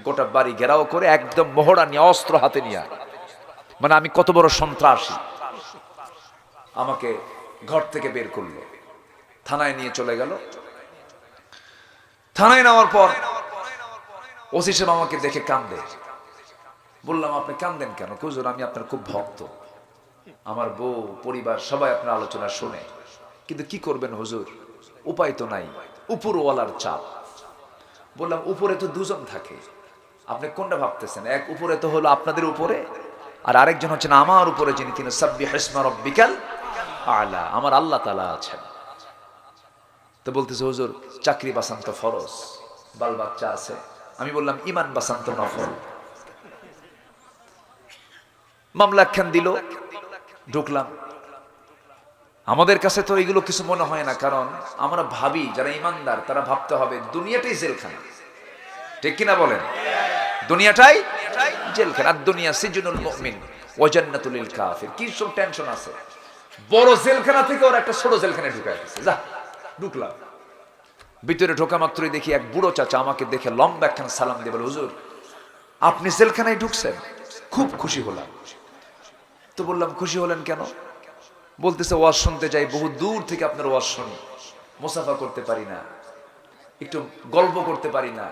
গোটা বাড়ি ঘেরাও করে একদম মোহরা নিয়ে, অস্ত্র হাতে নিয়ে, মানে আমি কত বড় সন্ত্রাসী। আমাকে ঘর থেকে বের করলো, থানায় নিয়ে চলে গেল। থানায় নেওয়ার পর ওসি সাহেব আমাকে দেখে কান্দে। বললাম আপনি কান্দেন কেন? হুজুর আমি আপনার খুব ভক্ত, আমার বউ পরিবার সবাই আপনার আলোচনা শুনে, কিন্তু কি করবেন হুজুর, উপায় তো নাই, উপরওয়ালার চাপ। বললাম উপরে তো দুজন থাকে, আপনি কোনটা ভাবতেছেন? এক উপরে তো হলো আপনাদের উপরে, আর আরেকজন হচ্ছেন আমার উপরে, যিনি তিনি সাব্বিহ ইসমা রাব্বিকাল আলা, আমার আল্লাহ তাআলা আছেন। তো বলতেছে হুজুর চাকরি বাঁচান তো ফরজ, বাল বাচ্চা আছে। আমি বললাম ইমান বাঁচান তো নফল। মামলা খান দিল, ঢুকলাম। আমাদের কাছে তো এগুলো কিছু মনে হয় না, কারণ আমরা ভাবি যারা ইমানদার তারা ভাবতে হবে দুনিয়াটাই জেলখানা, ঠিক কিনা বলেন? দুনিয়াটাই জেলখানা। আর দুনিয়া সিজনুল মুমিন ওয়া জান্নাতুল লিল কাফির। কি সব টেনশন আছে? বড় জেলখানা থেকে ওরা একটা ছোট জেলখানায় ঢুকায় দিয়েছে। যা, ঢুকলাম। ভিতরে ঢোকা মাত্রই দেখি এক বুড়ো চাচা আমাকে দেখে লম্বা একখান সালাম দিয়ে বলে, হুজুর আপনি জেলখানায় ঢুকছেন? খুব খুশি হলাম। তো বললাম খুশি হলেন কেন? বলতেছে ওয়াজ শুনতে যাই, বহু দূর থেকে আপনার ওয়াজ শুনি, মুসাফা করতে পারি না, একটু গল্প করতে পারি না,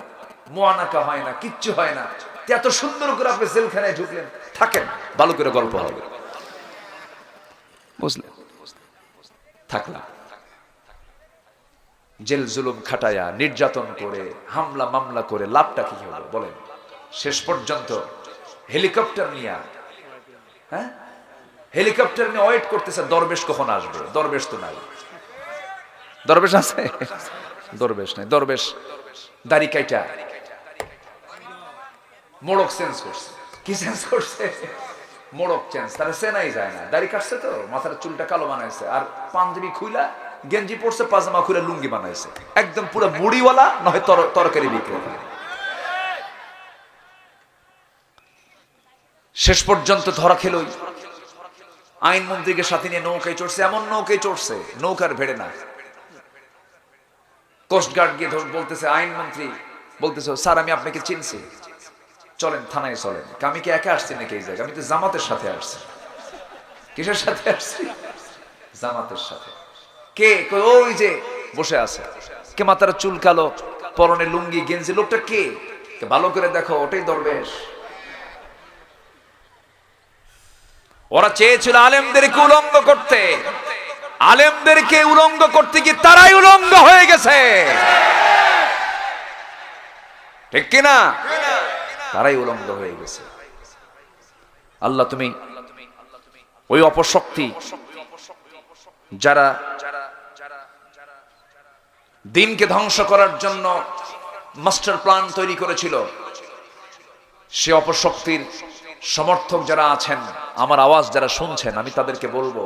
মোয়ানাকা হয় না, কিচ্ছু হয় না, এত সুন্দর করে আপনি জেলখানায় ঢুকলেন, থাকেন ভালো করে গল্প হবে। বুঝলেন? থাকলাম। জেল জুলুম খাটায়া, নির্যাতন করে, হামলা মামলা করে লাভটা কি হলো বলেন? শেষ পর্যন্ত হেলিকপ্টার নিয়ে, হ্যাঁ হেলিকপ্টার নিয়ে ওয়েট করতেছে দরবেশ কখন আসবে। দরবেশ তো নাই। দরবেশ আছে? দরবেশ নাই। দরবেশ দাড়ি কাইটা মোড়ক চেঞ্জ করছে। কি চেঞ্জ করছে? মোড়ক চেঞ্জ। তারা চেনাই যায় না, দাড়ি কাটছে তো, মাথার চুলটা কালো বানাইছে, আর পাঞ্জাবি খুইলা গেঞ্জি পরছে, পাজামা খুইলা লুঙ্গি বানাইছে, একদম পুরো মুড়িওয়ালা, নয় তরকারি বিক্রেতা। শেষ পর্যন্ত ধরা খেলই। আইনমন্ত্রীকে সাথে নিয়ে নৌকায় চড়ছে, এমন নৌকায় চড়ছে নৌকার ভেড়ে না। কোস্টগার্ড গিয়ে বলতেছে, আইনমন্ত্রী বলতেছে, স্যার আমি আপনাকে চিনছি, চলেন থানায় চলেন। আমি কি একা আসছি নাকি এই জায়গায়? আমি তো জামাতের সাথে আসছি। কিসের সাথে আসছি? জামাতের সাথে। কে? ওই যে বসে আছে। কে? মাথার চুল কালো, পরনে লুঙ্গি গেঞ্জি, লোকটা কে? ভালো করে দেখো, ওটাই দরবেশ। ওরা চেয়েছিল আলেমদেরকে উলঙ্গ করতে, আলেমদেরকে উলঙ্গ করতে গিয়ে তারাই উলঙ্গ হয়ে গেছে, ঠিক কিনা? তারাই উলঙ্গ হয়ে গেছে। আল্লাহ তুমি ওই অপশক্তি যারা দিনকে ধ্বংস করার জন্য মাস্টার প্ল্যান তৈরি করেছিল, সে অপশক্তির সমর্থক যারা আছেন, আমার আওয়াজ যারা শুনছেন, আমি তাদেরকে বলবো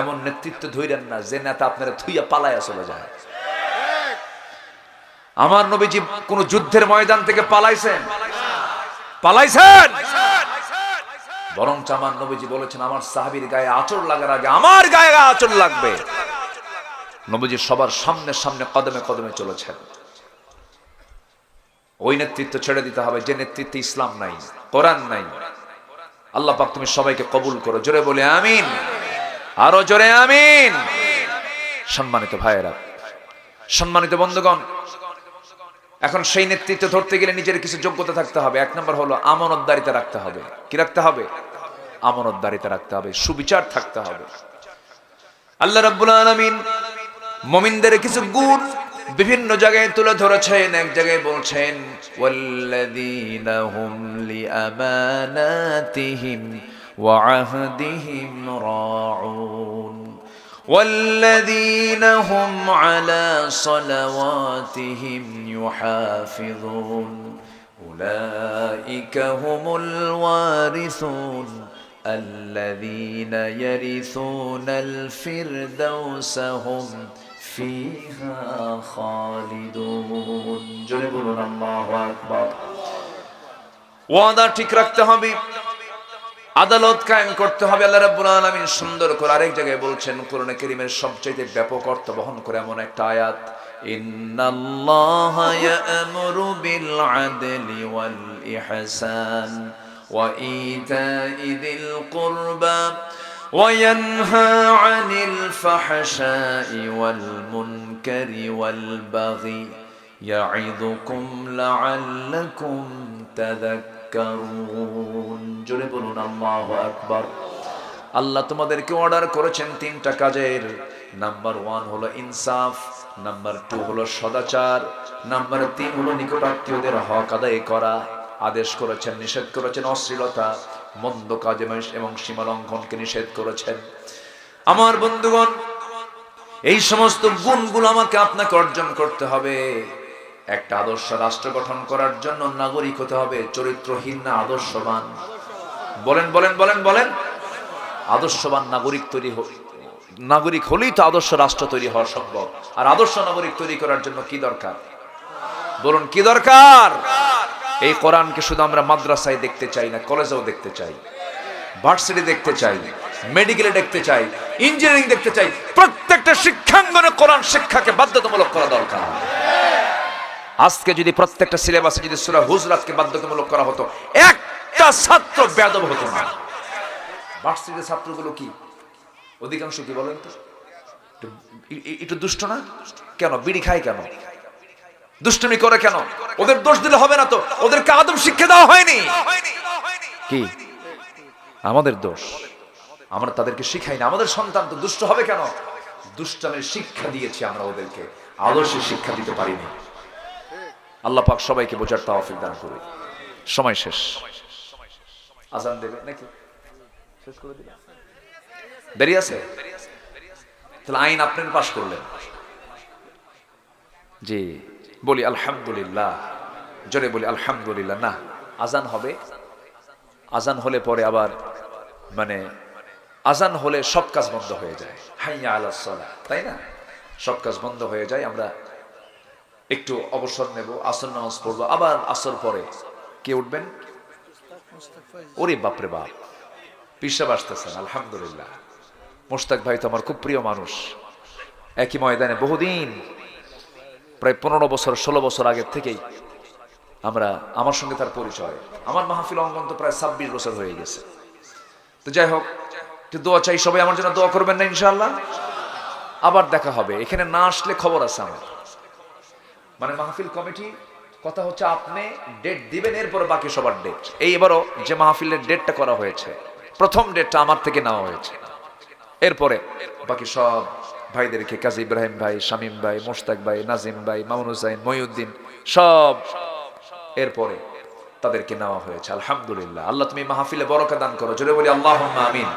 এমন নেতৃত্ব ধইরেন না যে নেতা আপনারা থুইয়া পালায়া চলে যায়। আমার নবীজি কোন যুদ্ধের ময়দান থেকে পালাইছেন? পালাইছেন? বরং আমার নবীজি বলেছেন, আমার সাহাবীর গায়ে আঁচড় লাগার আগে আমার গায়ে আঁচড় লাগবে। নবীজি সবার সামনে সামনে কদমে কদমে চলেছেন। ওই নেতৃত্ব ছেড়ে দিতে হবে যে নেতৃত্বে ইসলাম নাই, কোরআন নাই। আল্লাহ পাক তুমি সবাইকে কবুল করো। জোরে বলে আমিন, আরো জোরে আমিন। সম্মানিত ভাইয়েরা, সম্মানিত বন্ধুগণ, এখন সেই নেতৃত্ব ধরতে গেলে নিজের কিছু যোগ্যতা থাকতে হবে। এক নম্বর হলো আমানতদারিতা রাখতে হবে। কি রাখতে হবে? আমানতদারিতা রাখতে হবে, সুবিচার থাকতে হবে। আল্লাহ রাব্বুল আলামিন মুমিনদের কিছু গুণ বিভিন্ন জায়গায় তুলে ধরেছেন। এক জায়গায় বলছেন, ওয়াল্লাযীনা হুম লিআমানাতিহিম ওয়া আহদিহিম রাউন ওয়াল্লাযীনা হুম আলা সালাওয়াতিহিম ইউহাফিযুন উলাইকা হুমুল ওয়ারিসুন الذين يرثون الفردوس هم فيها خالدون জোরে বলুন আল্লাহু আকবার। ওয়াদা ঠিক রাখতে হবে, আদালত কায়েম করতে হবে। আল্লাহ রাব্বুল আলামিন সুন্দর করে আরেক জায়গায় বলছেন, কোরআনে কারীমের সবচেয়ে ব্যাপক অর্থ বহন করে এমন একটা আয়াত, ইন্নাল্লাহা ইয়া'মুরু বিল আদলি ওয়াল ইহসান ওয়া ইতা'i যিল কুরবা ওয়া ইয়ানহা আনিল ফাহশাই ওয়াল মুনকারি ওয়াল বাগি ইয়া'iদুকুম লা'আল্লাকুম তাযাক্কারুন। জোরে বলুন আল্লাহু আকবার। আল্লাহ তোমাদেরকে অর্ডার করেছেন তিনটা কাজের। নাম্বার 1 হলো ইনসাফ, নাম্বার 2 হলো সদাচার, নাম্বার 3 হলো নিকটাত্মীয়দের হক আদায় করা। আদেশ করেছেন, নিষেধ করেছেন অশ্লীলতা, মন্দ কাজ এবং সীমা লঙ্ঘনকে নিষেধ করেছেন। আমার বন্ধুগণ, এই সমস্ত গুণগুলো আমাকে আপনাকে অর্জন করতে হবে। একটা আদর্শ রাষ্ট্র গঠন করার জন্য নাগরিক হতে হবে চরিত্রহীন না আদর্শবান। বলেন বলেন বলেন বলেন। আদর্শবান নাগরিক হলেই তো আদর্শ রাষ্ট্র তৈরি হওয়া সম্ভব। আর আদর্শ নাগরিক তৈরি করার জন্য কি দরকার? বলুন কি দরকার? এই কোরআনকে শুধু আমরা মাদ্রাসায় দেখতে চাই না, কলেজেও দেখতে চাই, ভার্সিটি দেখতে চাই, মেডিকেলে দেখতে চাই, ইঞ্জিনিয়ারিং দেখতে চাই। প্রত্যেকটা শিক্ষাঙ্গনে কোরআন শিক্ষাকে বাধ্যতামূলক করা দরকার। আজকে যদি প্রত্যেকটা সিলেবাসে যদি সূরা হুজরাতকে বাধ্যতামূলক করা হতো, একটা ছাত্র বেয়াদব হতো না। ভার্সিটির ছাত্রগুলো কি অধিকাংশ কি বলেন তো একটু দুষ্ট না? কেন বিড়ি খায়, কেন দুষ্টুমি করে, কেন? ওদের দোষ দিলে হবে না তো, ওদেরকে আদম শিক্ষা দেওয়া হয়নি। কি আমাদের দোষ? আমরা তাদেরকে শিখাই না। আমাদের সন্তান তো দুষ্ট হবে কেন? দুষ্টামের শিক্ষা দিয়েছি আমরা ওদেরকে, আদর্শের শিক্ষা দিতে পারিনি। আল্লাহ পাক সবাইকে বোঝার তৌফিক দান করুন। সময় শেষ, আজান দেবে নাকি? শেষ করে দিলাম, দেরি আছে? তাহলে আইন আপনি পাশ করলেন। জি বলি আলহামদুলিল্লাহ, জোরে বলি আলহামদুলিল্লাহ। না, আজান হবে। আজান হলে পরে আবার আজান হলে সব কাজ বন্ধ হয়ে যায়। হাইয়া আলাস সালাহ, তাই না? সব কাজ বন্ধ হয়ে যায়। আমরা একটু অবসর নেব, আসর নামাজ পড়বো। আবার আসর পরে কে উঠবেন? ওরে বাপরে বাপ, পিসাব আসতেছেন। আলহামদুলিল্লাহ। মুশতাক ভাই তো আমার খুব প্রিয় মানুষ। একই ময়দানে বহুদিন, প্রায় 15 বছর 16 বছর আগের থেকেই আমার সঙ্গে তার পরিচয়। আমার মাহফিল অঙ্গন তো প্রায় 26 বছর হয়ে গেছে। তো যাই হোক, একটু দোয়া চাই, সবাই আমার জন্য দোয়া করবেন না ইনশাআল্লাহ? আবার দেখা হবে। এখানে না আসলে খবর আছে আমার, মাহফিল কমিটি কথা হচ্ছে আপনি ডেট দিবেন, এরপর বাকি সবার ডেট। এবারও যে মাহফিলের ডেটটা করা হয়েছে, প্রথম ডেটটা আমার থেকে নেওয়া হয়েছে। এরপরে বাকি সব ভাইদেরকে, কাজী ইব্রাহিম ভাই, শামীম ভাই, মুশতাক ভাই, নাজিম ভাই, মামুন হুসাইন, মহিউদ্দিন, সব এরপরে তাদেরকে নেওয়া হয়েছে। আলহামদুলিল্লাহ। আল্লাহ তুমি মাহফিলে বরকত দান করো। জোরে বলি আল্লাহুম্মা আমিন।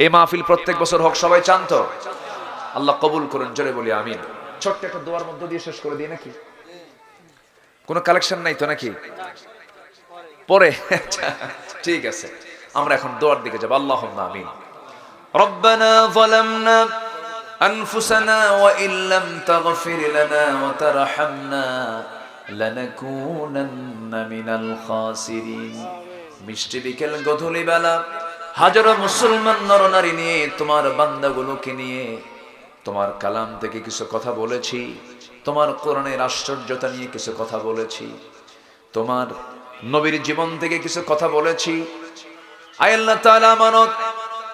এই মাহফিল প্রত্যেক বছর হোক, সবাই চান তো? আল্লাহ কবুল করুন। জোরে বলি আমিন। ছোট্ট একটা দোয়ার মধ্য দিয়ে শেষ করে দিই নাকি? কোনো কালেকশন নাই তো নাকি? পরে ঠিক আছে, আমরা এখন দোয়ার দিকে যাব। আল্লাহুম্মা আমিন। রব্বানা যালামনা আনফুসানা ওয়া ইল্লাম তাগফির লানা ওয়া তারহামনা লানাকুনান্না মিনাল খাসিরিন। মিষ্টি বিকেল গধূলি বেলা হাজারো মুসলমান নরনারী নিয়ে, তোমার বান্দাগুলোকে নিয়ে তোমার কালাম থেকে কিছু কথা বলেছি, তোমার কোরআনের আশ্চর্যতা নিয়ে কিছু কথা বলেছি, তোমার নবীর জীবন থেকে কিছু কথা বলেছি। আয় আল্লাহ তাআলা, আমানত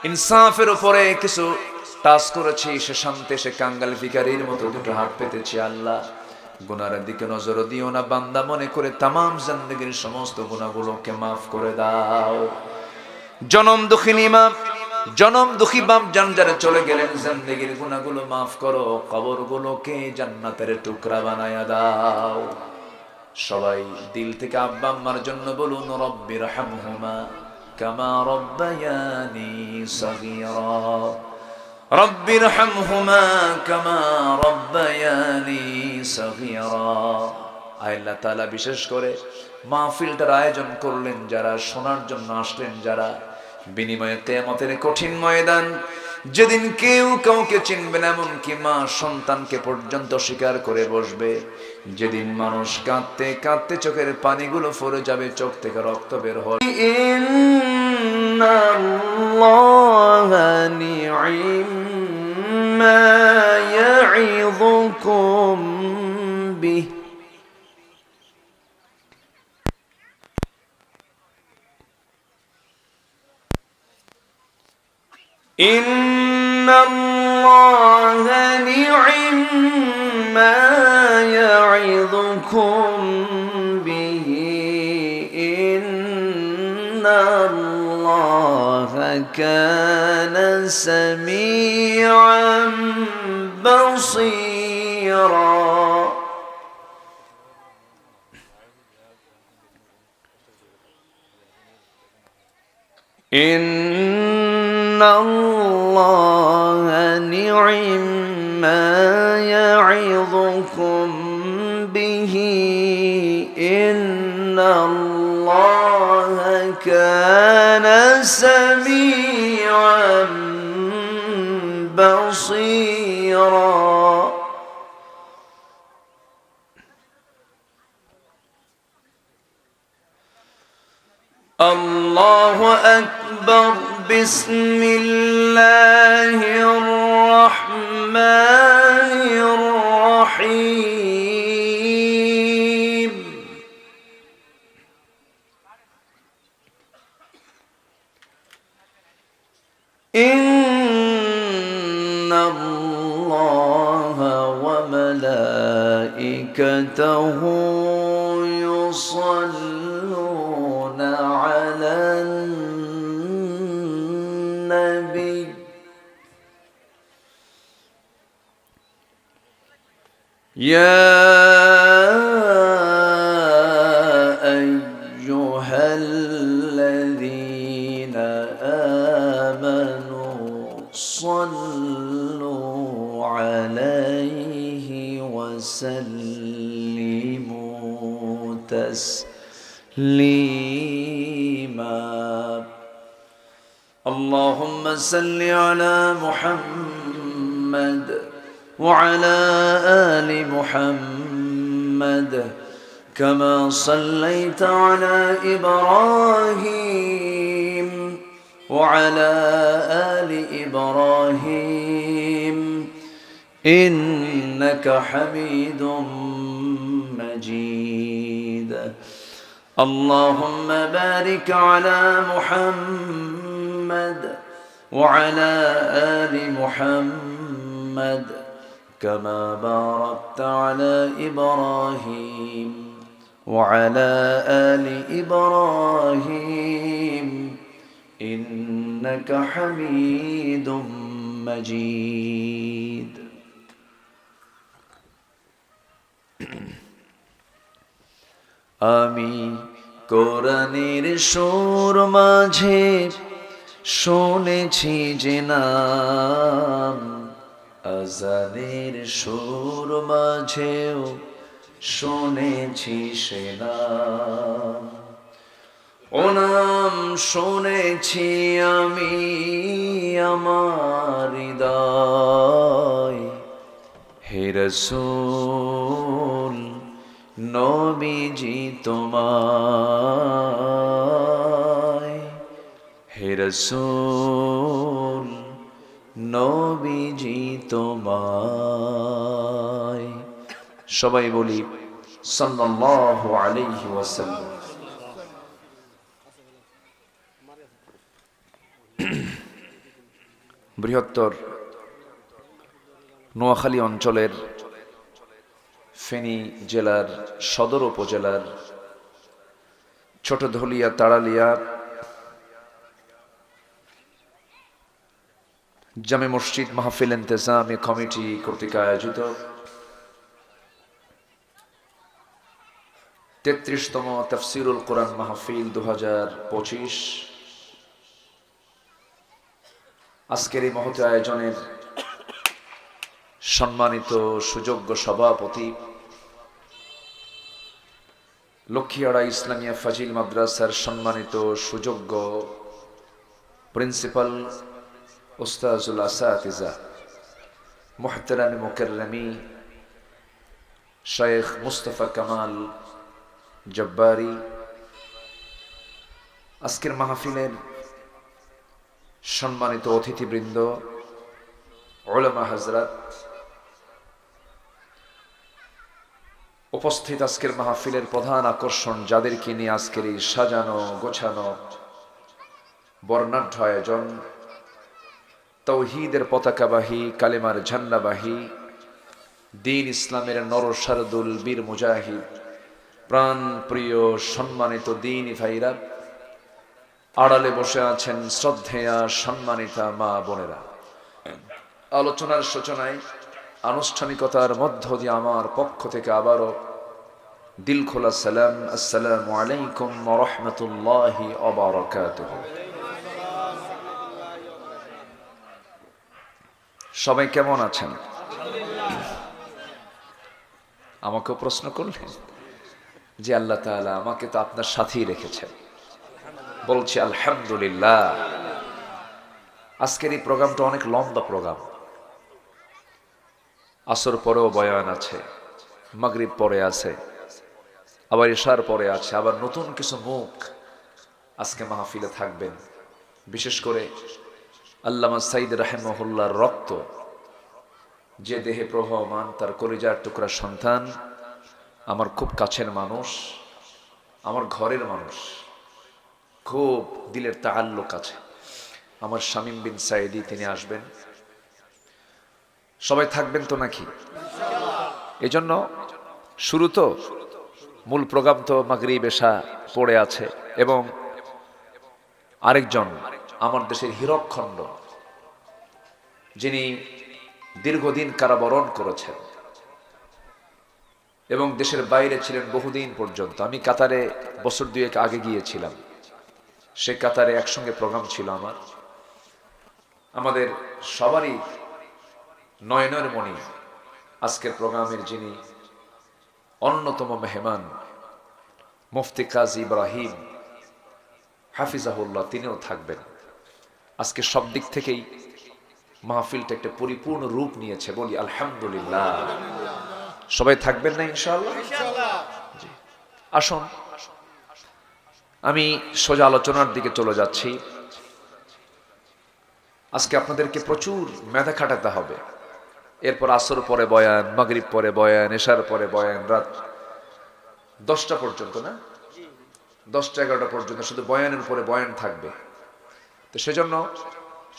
ইনসাফের উপরে কিছু টাচ করেছি। সে শান্তে সে কাঙ্গাল ভিখারির মতো দুটো হাত পেতেছি। আল্লাহ, গুনার দিকে নজর দিও না, বান্দা মনে করে তামাম জিন্দেগীর সমস্ত গুনাহগুলোকে মাফ করে দাও। জনম দুঃখিনী মা, জনম দুঃখী বাপ জানজারে চলে গেলেন, জিন্দেগীর গুনাহগুলো মাফ করো, কবরগুলোকে জান্নাতের টুকরা বানায়া দাও। সবাই দিল থেকে আব্বা আম্মার জন্য বলুন, রব্বির হামহুমা কামা রব্বায়ানি সগীরা, রব্বির হামহুমা কামা রব্বায়ানি সগীরা। আল্লাহ তাআলা বিশেষ করে মাহফিলটার আয়োজন করলেন যারা, শোনার জন্য আসলেন যারা, বিনিময়ে কিয়ামতের কঠিন ময়দান, যেদিন কেউ কাউকে চিনবে না, এমনকি মা সন্তানকে পর্যন্ত স্বীকার করে বসবে, যেদিন মানুষ কাঁদতে কাঁদতে চোখের পানিগুলো ফরে যাবে, চোখ থেকে রক্ত বের হবে। ইন্নাল্লাহা নি'মা ইয়া'iযুকুম বিহি ইন্নাল্লাহা নি'মা ইয়া'iযুকুম বিহি ইন্নাল্লাহা কানা সামিআন বাসীরা। ইন্নাল্লাহা নি'মা ইয়া'iযুকুম বিহি ইন্নাল্লাহা কানা সামিআন বাসীরা। আল্লাহু আকবার। বিসমিল্লাহির রহমানির রহিম। ইন্নাল্লাহা ওয়া মালাইকাতাহু ইউসাল্লুনা আলান নবী ইয়া আইয়ুহাল্লাযীনা আমানু সাল্লু আলাইহি ওয়া সাল্লিমু তাসলিমা। اللهم صل على محمد وعلى آل محمد كما صليت على إبراهيم وعلى آل إبراهيم إنك حميد مجيد. اللهم بارك على محمد وعلى آل محمد كما باركت على إبراهيم وعلى آل إبراهيم إنك حميد مجيد. আমি কোরআনের সুর মাঝে শুনেছি যে নাম, আজানের সুর মাঝেও শুনেছি সে নাম। ও নাম শুনেছি আমি আমার হৃদয়, হে রাসূল নবীজি তোমায়, হে রাসূল নবীজি তোমায়। সবাই বলি সাল্লাল্লাহু আলাইহি ওয়াসাল্লাম। বৃহত্তর নোয়াখালী অঞ্চলের ফেনী জেলার সদর উপজেলার ছোট ধলিয়া তাড়ালিয়া জামে মসজিদ মাহফিল ইন্তেজামি কমিটি কর্তৃক আয়োজিত 33তম তাফসীরুল কোরআন মাহফিল 2025 আজকের এই মহৎ আয়োজনের সম্মানিত সুযোগ্য সভাপতি, লক্ষ্মীয়াড়া ইসলামিয়া ফাজিল মাদ্রাসার সম্মানিত সুযোগ্য প্রিন্সিপাল উস্তাজুল আসাতিজা মুহতারাম মুকাররমি শেখ মুস্তাফা কামাল জব্বারি, আজকের মাহফিলের সম্মানিত অতিথিবৃন্দ, উলামা হযরত, উপস্থিত আজকের মাহফিলের প্রধান আকর্ষণ যাদেরকে নিয়ে আজকের এই সাজানো গোছানো বর্ণাঢ্য আয়োজন, তৌহিদের পতাকাবাহী, কালেমার ঝান্ডাবাহী, দ্বীন ইসলামের নরসারদুল বীর মুজাহিদ, প্রাণ প্রিয় সম্মানিত দ্বীনী ভাইরা, আড়ালে বসে আছেন শ্রদ্ধেয়া সম্মানিতা মা বোনেরা, আলোচনার সূচনায় আনুষ্ঠানিকতার মধ্য দিয়ে আমার পক্ষ থেকে আবারও দিল খোলা সালাম, আসসালামু আলাইকুম ওয়া রাহমাতুল্লাহি ওয়া বারাকাতুহু। সবাই কেমন আছেন? আমাকেও প্রশ্ন করলেন যে আল্লাহ তাআলা আমাকে তো আপনার সাথেই রেখেছেন। বলছি আলহামদুলিল্লাহ। আজকের এই প্রোগ্রামটা অনেক লম্বা প্রোগ্রাম। আসর পরেও বয়ান আছে, মাগরিব পরে আছে, আবার ইশার পরে আছে, আবার নতুন কিছু মুখ আজকে মাহফিলে থাকবেন। বিশেষ করে আল্লামা সাইদ রাহিমাহুল্লাহর রক্ত যে দেহে প্রবাহমান, তার কলিজার টুকরা সন্তান, আমার খুব কাছের মানুষ, আমার ঘরের মানুষ, খুব দিলের তাআল্লুক আছে, আমার শামীম বিন সাইদি, তিনি আসবেন। সবাই থাকবেন তো নাকি? এজন্য শুরু তো, মূল প্রোগ্রাম তো মাগরিব এশা পড়ে আছে, এবং আরেকজন আমার দেশের হীরকখণ্ড, যিনি দীর্ঘদিন কারাবরণ করেছেন এবং দেশের বাইরে ছিলেন বহুদিন পর্যন্ত। আমি কাতারে বছর দুয়েক আগে গিয়েছিলাম, সে কাতারে একসঙ্গে প্রোগ্রাম ছিল আমার। আমাদের সবারই নয়নের মণি, আজকের প্রোগ্রামের যিনি অন্যতম মেহমান, মুফতি কাজী ইব্রাহিম হাফিজাহুল্লাহ, তিনিও থাকবেন। আজকে সব দিক থেকেই মাহফিলটা একটা পরিপূর্ণ রূপ নিয়েছে, বলি আলহামদুলিল্লাহ। সবাই থাকবেন না ইনশাআল্লাহ? আসুন, আমি সোজা আলোচনার দিকে চলে যাচ্ছি। আজকে আপনাদেরকে প্রচুর মেধা খাটাতে হবে। এরপর আসর পরে বয়ান, মাগরিব পরে বয়ান, এশার পরে বয়ান, রাত 10টা পর্যন্ত, না 10টা-11টা পর্যন্ত শুধু বয়ানের পরে বয়ান থাকবে। তো সেজন্য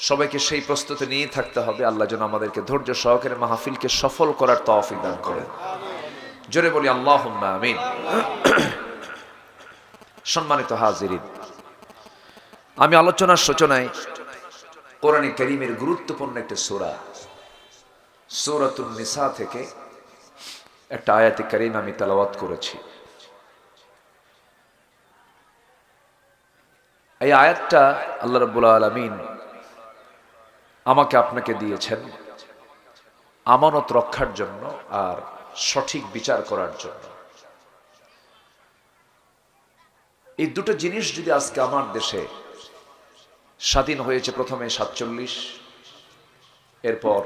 সবাইকে সেই প্রস্তুতি নিয়ে থাকতে হবে। আল্লাহ যেন আমাদেরকে ধৈর্য সহকারে মাহফিলকে সফল করার তৌফিক দান করেন। জোরে বলি আল্লাহুম্মা আমিন। সম্মানিত হাজিরিন, আমি আলোচনার সূচনায় কোরআনে কারীমের গুরুত্বপূর্ণ একটা সূরা, সূরাতুন নিসা থেকে একটা আয়াতে কারীমা আমি তেলাওয়াত করেছি। এই আয়াতটা আল্লাহ রাব্বুল আলামিন আমাকে আপনাকে দিয়েছেন আমানত রক্ষার জন্য আর সঠিক বিচার করার জন্য। এই দুটো জিনিস যদি আজকে আমার দেশে স্বাধীন হয়েছে, প্রথমে 47, এরপর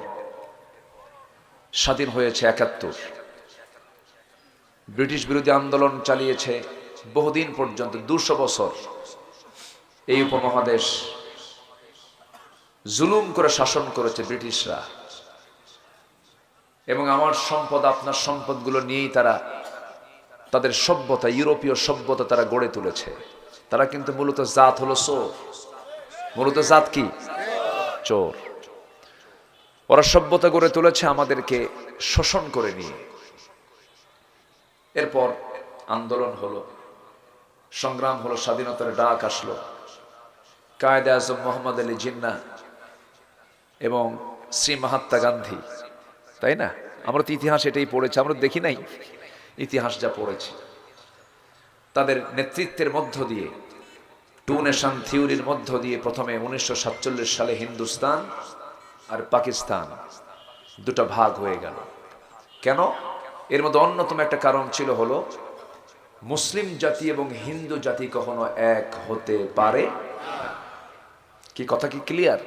স্বাধীন হয়েছে 71, ব্রিটিশ বিরোধী আন্দোলন চালিয়েছে বহুদিন পর্যন্ত, 200 বছর এই উপমহাদেশ জুলুম করে শাসন করেছে ব্রিটিশরা, এবং আমার সম্পদ, আপনার সম্পদগুলো নিয়েই তারা তাদের সভ্যতা, ইউরোপীয় সভ্যতা তারা গড়ে তুলেছে। তারা কিন্তু মূলত জাত হলো চোর। মূলত জাত কি? চোর। ওরা সভ্যতা গড়ে তুলেছে আমাদেরকে শোষণ করে নিয়ে। এরপর আন্দোলন হলো, সংগ্রাম হলো, স্বাধীনতার ডাক আসলো, কায়েদে আজম মোহাম্মদ আলী জিন্নাহ এবং শ্রী মহাত্মা গান্ধী, তাই না? আমরা তো ইতিহাস এটাই পড়েছি, আমরা দেখি নাই ইতিহাস যা পড়েছি। তাদের নেতৃত্বের মধ্য দিয়ে, টু নেশন থিওরির মধ্য দিয়ে প্রথমে 1947 সালে হিন্দুস্তান আর পাকিস্তান দুটো ভাগ হয়ে গেল। কেন? এর মধ্যে অন্যতম একটা কারণ ছিল হলো মুসলিম জাতি এবং হিন্দু জাতি কখনো এক হতে পারে। কি কথা কি ক্লিয়ার?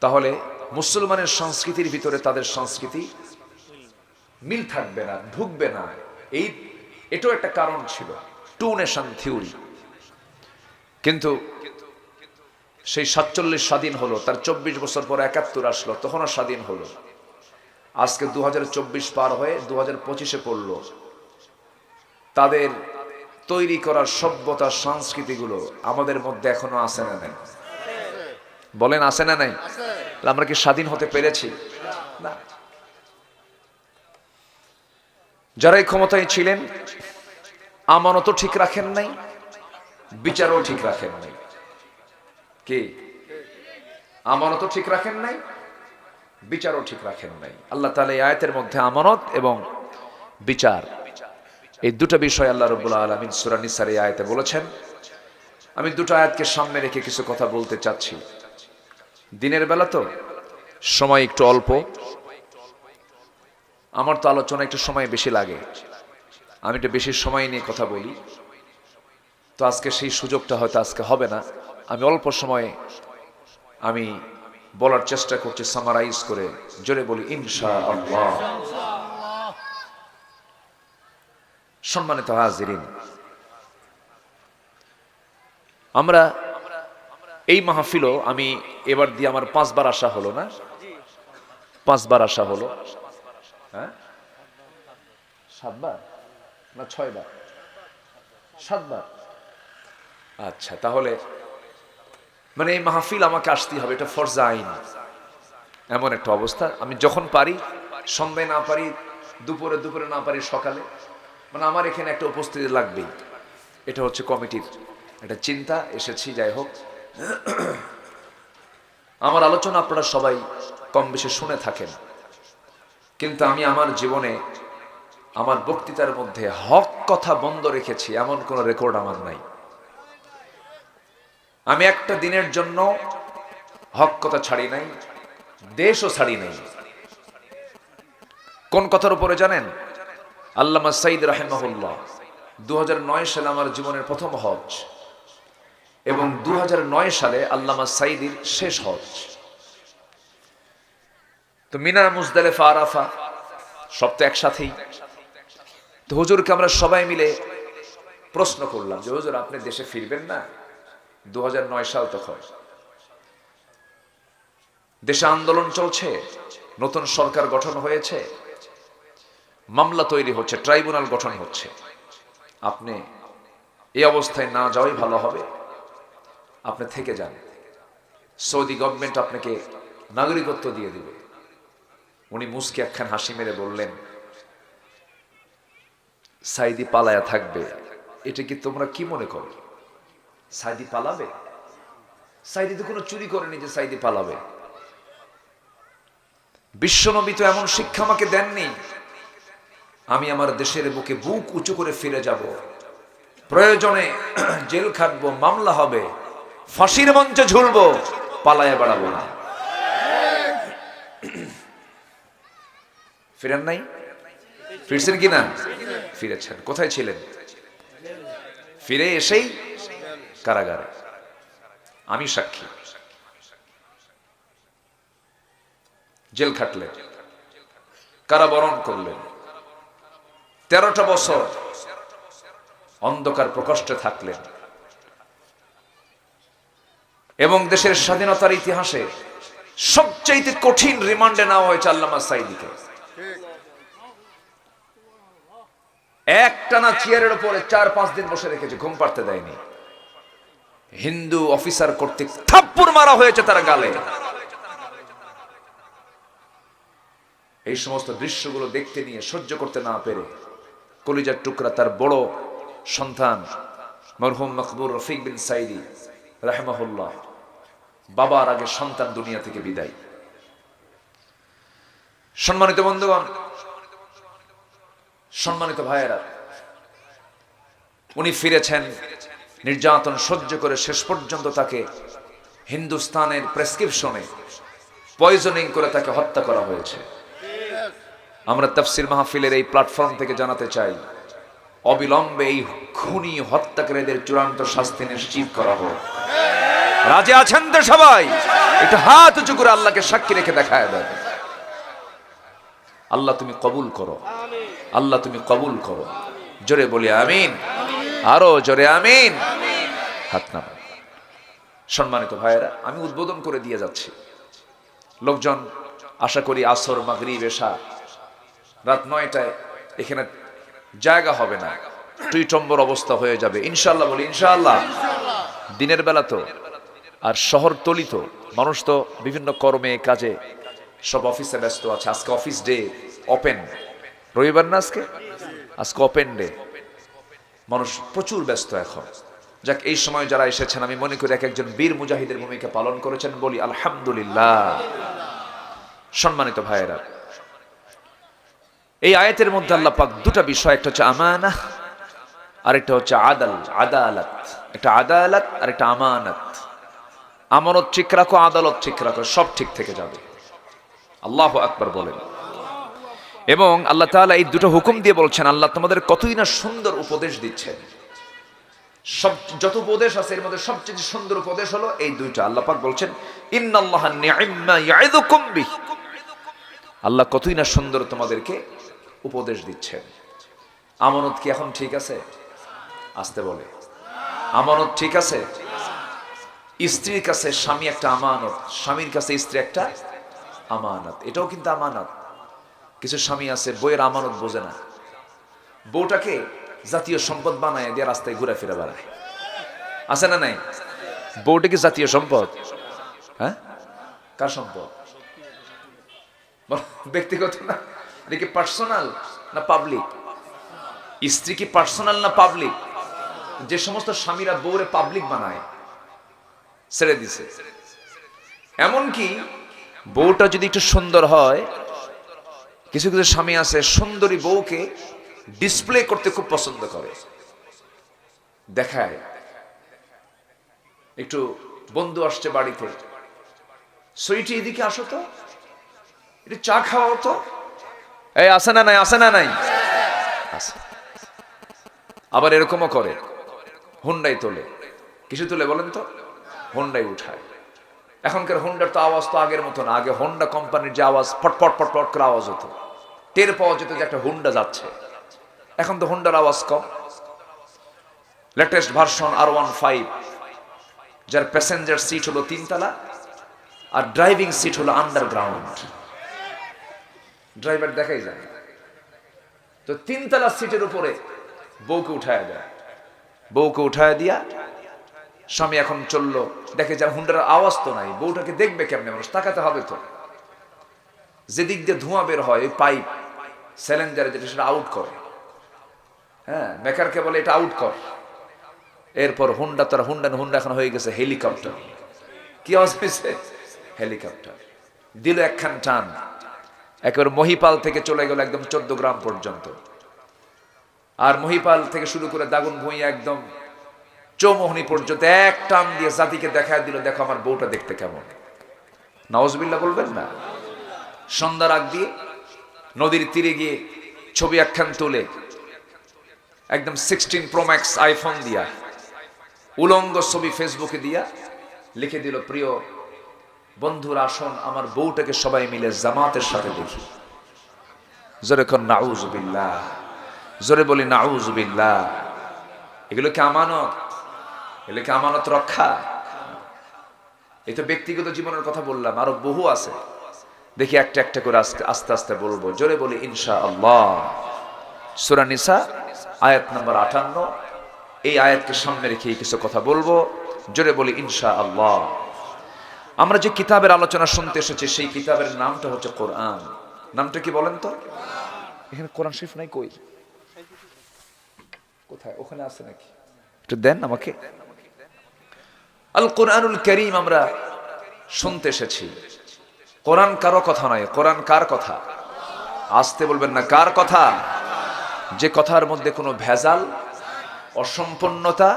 তাহলে মুসলমানের সংস্কৃতির ভিতরে তাদের সংস্কৃতি মিল থাকবে না, ঢুকবে না। এটাও একটা কারণ ছিল, টু নেশন থিওরি। কিন্তু সেই 47 স্বাধীন হলো, তার 24 বছর পর 71 আসলো, তখনও স্বাধীন হলো। আজকে 2024 পার হয়ে 2025-এ পড়লো। তাদের তৈরি করার সভ্যতা সংস্কৃতিগুলো আমাদের মধ্যে এখনো আছে না নাই? বলেন আছে না নাই? আমরা কি স্বাধীন হতে পেরেছি? না। যারাই ক্ষমতায় ছিলেন আমানতও ঠিক রাখেন নাই, বিচারও ঠিক রাখেন নাই। কি? আমানতও ঠিক রাখেন নাই, বিচারও ঠিক রাখেন নাই। আল্লাহ তাআলা এই আয়াতের মধ্যে আমানত এবং বিচার, এই দুটো বিষয় আল্লাহ রাব্বুল আলামিন সূরা নিসার এই আয়াতে বলেছেন। আমি দুটো আয়াতকে সামনে রেখে কিছু কথা বলতে চাচ্ছি। দিনের বেলা তো সময় একটু অল্প, আমার তো আলোচনা একটু সময় বেশি লাগে, আমি একটু বেশি সময় নিয়ে কথা বলি। তো আজকে সেই সুযোগটা হয়তো আজকে হবে না। আমি অল্প সময়ে আমি বলার চেষ্টা করছি, সামারাইজ করে জোরে বলি ইনশাআল্লাহ। সম্মানিত হাজিরিন, আমরা এই মাহফিলও আমি এবার দিয়ে আমার 5 বার আসা হলো না? 5 বার আসা হলো, হ্যাঁ? 7 বার না 6 বার? 7 বার। আচ্ছা, তাহলে মানে এই মাহফিল আমাকে আসতেই হবে, এটা ফরজ আইন। এমন একটা অবস্থা, আমি যখন পারি, সন্ধ্যায় না পারি দুপুরে, দুপুরে না পারি সকালে, মানে আমার এখানে একটা উপস্থিতি লাগবেই। এটা হচ্ছে কমিটির একটা চিন্তা, এসেছি। যাই হোক, আমার আলোচনা আপনারা সবাই কম বেশি শুনে থাকেন, কিন্তু আমি আমার জীবনে আমার বক্তৃতার মধ্যে হক কথা বন্ধ রেখেছি এমন কোন রেকর্ড আমার নাই। আমি একটা দিনের জন্য হক কথা ছাড়ি নাই, দেশও ছাড়ি নাই। কোন কথার উপরে জানেন? আল্লামা সাইদ রাহিমাহুল্লাহ 2009 সালে আমার জীবনের প্রথম হজ, এবং 2009 সালে আল্লামা সাইদির শেষ হজ। তো মিনা, মুজদালিফা, আরাফা সব তো একসাথেই। তো হুজুরকে আমরা সবাই মিলে প্রশ্ন করলাম যে হুজুর, আপনি দেশে ফিরবেন না? 2009 সাল তখন দেশে আন্দোলন চলছে, নতুন সরকার গঠন হয়েছে, মামলা তৈরি হচ্ছে, ট্রাইব্যুনাল গঠন হচ্ছে। আপনি এই অবস্থায় না যাওয়াই ভালো হবে, আপনি থেকে যান, সৌদি গভর্নমেন্ট আপনাকে নাগরিকত্ব দিয়ে দিবে। উনি মুস্কি একখান হাসি মেরে বললেন, সাইদি পালায়া থাকবে, এটা কি তোমরা কি মনে করো? সাইদি পালাবে? সাইদি তো কোনো চুরি করেনি যে সাইদি পালাবে। বিশ্বনবী তো এমন শিক্ষা আমাকে দেননি। আমি আমার দেশের বুকে বুক উঁচু করে ফিরে যাব, প্রয়োজনে জেল খাটবো, মামলা হবে, ফাঁসির মঞ্চে ঝুলবো, পালায়া বেড়াবো না। ফিরেন নাই? ফিরছেন কিনা? ফিরেছেন। কোথায় ছিলেন? ফিরে এসেই কারাগারে। আমি সাক্ষী। জেল খাটলেন, কারাবরণ করলেন, 13টা বছর অন্ধকার প্রকোষ্ঠে থাকলেন, এবং দেশের স্বাধীনতার ইতিহাসে সবচেয়ে কঠিন রিমান্ডে নেওয়া হয়েছে আল্লামা সাইদিকে। একটানা চেয়ারের উপরে 4-5 দিন বসে রেখেছে, ঘুম পাড়তে দেয়নি। হিন্দু অফিসার কর্তৃক থাপ্পড় মারা হয়েছে তার গালে। এই সমস্ত দৃশ্যগুলো দেখতে নিয়ে সহ্য করতে না পেরে কলিজার টুকরা তার বড় সন্তান মরহুম মকবুর রফিক বিন সাইদি রাহিমাহুল্লাহ, বাবার আগে সন্তান দুনিয়া থেকে বিদায়। সম্মানিত বন্ধুগণ, সম্মানিত ভাইয়েরা, উনি ফিরেছেন নির্যাতন সহ্য করে। শেষ পর্যন্ত তাকে হিন্দুস্তানের প্রেসক্রিপশনে পয়জনিং করে তাকে হত্যা করা হয়েছে। আমরা তাফসীর মাহফিলের এই প্ল্যাটফর্ম থেকে জানাতে চাই, অবিলম্বে এই খুনি হত্যাকারীদের চূড়ান্ত শাস্তি নিশ্চিত করা হোক। রাজি আছেন তো সবাই? একটু হাত উঁচু করে আল্লাহকে সাক্ষী রেখে দেখায় দেন। আল্লাহ তুমি কবুল করো, আল্লাহ তুমি কবুল করো। জোরে বলি আমিন, আরো জোরে আমিন। হাত নামান। সম্মানিত ভাইয়েরা, আমি উদ্বোধন করে দিয়ে যাচ্ছি। লোকজন আশা করি আসর, মাগরিব, এশা, রাত 9টায় এখানে জায়গা হবে না, টুইটম্বর অবস্থা হয়ে যাবে ইনশাআল্লাহ। বলি ইনশাআল্লাহ। দিনের বেলা তো আর শহর তলিত, মানুষ তো বিভিন্ন কর্মে কাজে সব অফিসে ব্যস্ত আছে। আজকে অফিস ডে, ওপেন, রবিবার না আজকে, আজকে ওপেন ডে, মানুষ প্রচুর ব্যস্ত এখন। যাক, এই সময় যারা এসেছেন আমি মনে করি এক একজন বীর মুজাহিদের ভূমিকা পালন করেছেন, বলি আলহামদুলিল্লাহ। সম্মানিত ভাইয়েরা, এই আয়াতের মধ্যে আল্লাহ পাক দুটা বিষয়, একটা হচ্ছে আমানাহ আর একটা হচ্ছে আদালত। একটা আদালত আর একটা আমানত। আমানত ঠিক রাখো, আদালত ঠিক রাখো, সব ঠিক থেকে যাবে। আল্লাহু আকবার বলেন। এবং আল্লাহ তাআলা এই দুটো হুকুম দিয়ে বলছেন, আল্লাহ তোমাদের কতই না সুন্দর উপদেশ দিচ্ছেন। সব যত উপদেশ আছে এর মধ্যে সবচেয়ে সুন্দর উপদেশ হলো এই দুইটা। আল্লাহ পাক বলছেন ইন্নাল্লাহা নি'ম্মা ইয়া'iদুকুম বিহি। আল্লাহ কতই না সুন্দর তোমাদেরকে উপদেশ দিচ্ছেন। আমানত কি এখন ঠিক আছে? আসতে বলে, আমানত ঠিক আছে? স্ত্রীর কাছে স্বামী একটা আমানত, স্বামীর কাছে স্ত্রী একটা আমানত, এটাও কিন্তু আমানত। কিছু স্বামী আছে বইয়ের আমানত বোঝে না, বউটাকে জাতীয় সম্পদ বানায় দিয়ে রাস্তায় ঘুরে ফিরে বেড়ায়। আছে না নাই? বউটা কি জাতীয় সম্পদ? হ্যাঁ, কার সম্পদ? ব্যক্তিগত না, এটা কি পার্সোনাল না পাবলিক? স্ত্রী কি পার্সোনাল না পাবলিক? যে সমস্ত স্বামীরা বউরে পাবলিক বানায়, ছেড়ে দিছে। এমনকি বউটা যদি একটু সুন্দর হয়, কিছু কিছু স্বামী আছে সুন্দরী বউকে ডিসপ্লে করতে খুব পছন্দ করে, দেখায়। একটু বন্ধু আসছে বাড়িতে, সুইটি এদিকে আসো তো, একটু চা খাওয়াও তো, এই আসে না নাই, আসে না নাই, আসে। আবার এরকমও করে, হুন্ডাই তোলে। কিছু তুলে বলেন তো? হোন্ডাই উঠায়। এখনকার হোন্ডার তো আওয়াজ তো আগের মতো না। আগে হোন্ডা কোম্পানির যে আওয়াজ, ফটফট ফটফট করে আওয়াজ হতো, টের পাওয়া যেত যে একটা হোন্ডা যাচ্ছে। এখন তো হোন্ডার আওয়াজ কম। লেটেস্ট ভার্সন R15, যার প্যাসেঞ্জার সিট হলো 3 তলা আর ড্রাইভিং সিট হলো আন্ডারগ্রাউন্ড। ড্রাইভার দেখাই যায়। তো 3 তলা সিটের উপরে বউকে উঠায় দেয়। বউকে উঠায় দিয়া স্বামী এখন চললো, দেখে যে হুন্ডার আওয়াজ তো নাই, বউটাকে দেখবে কেমনে মানুষ, তাকাতে হবে তো। যেদিক দিয়ে ধোঁয়া বের হয়, ওই পাইপ সিলিন্ডারে যেটা, সেটা আউট করে। হ্যাঁ, মেকারকে বলে এটা আউট কর। এরপর হুন্ডা, তার হুন্ডা এখন হয়ে গেছে হেলিকপ্টার। কি আওয়াজ হয়েছে? হেলিকপ্টার। দিল একখান টান, একেবারে মহিপাল থেকে চলে গেল একদম 14 গ্রাম পর্যন্ত। আর মহিপাল থেকে শুরু করে দাগুন ভুঁইয়া একদম চৌমোহনী পর্যন্ত এক টান দিয়ে জাতিকে দেখায় দিল, দেখো আমার বউটা দেখতে কেমন। নাউজুবিল্লাহ বলবেন না? সন্ধ্যার আগ দিয়ে নদীর তীরে গিয়ে ছবি একখান তুলে একদম 16 Pro Max আইফোন দিয়া উলঙ্গ ছবি ফেসবুকে দিয়া লিখে দিল, প্রিয় বন্ধুরা আসুন আমার বউটাকে সবাই মিলে জামাতের সাথে দেখি। জোরে কোন নাউজুবিল্লাহ, জোরে বলি নাউজুবিল্লাহ। এগুলো কি আমানত? এগুলো কি আমানত রক্ষা? এই তো ব্যক্তিগত জীবনের কথা বললাম, আরো বহু আছে। দেখি একটা একটা করে আস্তে আস্তে বলবো। জোরে বলি ইনশাআল্লাহ। সূরা নিসা আয়াত নাম্বার 58, এই আয়াতকে সামনে রেখে কিছু কথা বলবো। জোরে বলি ইনশাআল্লাহ। আমরা যে কিতাবের আলোচনা শুনতে এসেছি সেই কিতাবের নামটা হচ্ছে কোরআন। নামটা কি বলেন তো? এখানে কোরআন শরীফ নাই, কই? কোথায়? ওখানে আছে নাকি? একটু দেন আমাকে। আল কোরআনুল কারীম আমরা শুনতে এসেছি। কোরআন কারো কথা নয়, কোরআন কার কথা? আসতে বলবেন না, কার কথা? যে কথার মধ্যে কোনো ভেজাল, অসম্পূর্ণতা,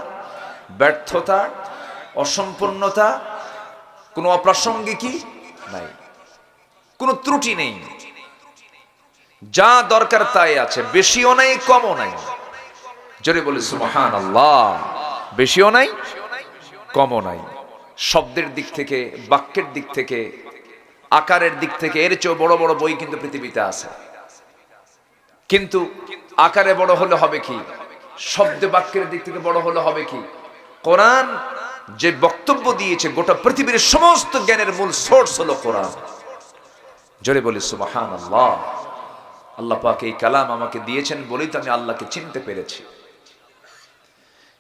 ব্যর্থতা, অসম্পূর্ণতা, কোনো অপ্রাসঙ্গিকই নাই, কোনো ত্রুটি নেই। যা দরকার তাই আছে, বেশিও নাই কমও নাই। জোরে বলি সুবহানাল্লাহ। বেশিও নাই কমও নাই। শব্দের দিক থেকে, বাক্যের দিক থেকে, আকারের দিক থেকে এর চেয়েও বড় বড় বই কিন্তু পৃথিবীতে আছে। কিন্তু আকারে বড় হলে হবে কি, শব্দে বাক্যের দিক থেকে বড় হলে হবে কি, কোরআন যে বক্তব্য দিয়েছে গোটা পৃথিবীর সমস্ত জ্ঞানের মূল সোর্স হলো কোরআন। জোরে বলি সুবহানাল্লাহ। আল্লাহ পাক এই কালাম আমাকে দিয়েছেন বলেই তো আমি আল্লাহকে চিনতে পেরেছি,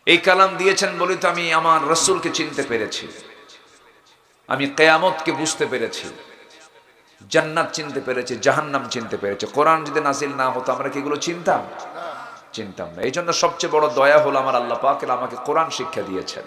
এই কালাম দিয়েছেন বলেই তো আমি আমার রাসূলকে চিনতে পেরেছি, আমি কিয়ামতকে বুঝতে পেরেছি, জান্নাত চিনতে পেরেছি, জাহান্নাম চিনতে পেরেছি। কোরআন যদি নাজিল না হতো আমরা কি এগুলো চিনতাম? চিনতাম না। এই জন্য সবচেয়ে বড় দয়া হলো আমার আল্লাহ পাক আমাকে কোরআন শিক্ষা দিয়েছেন।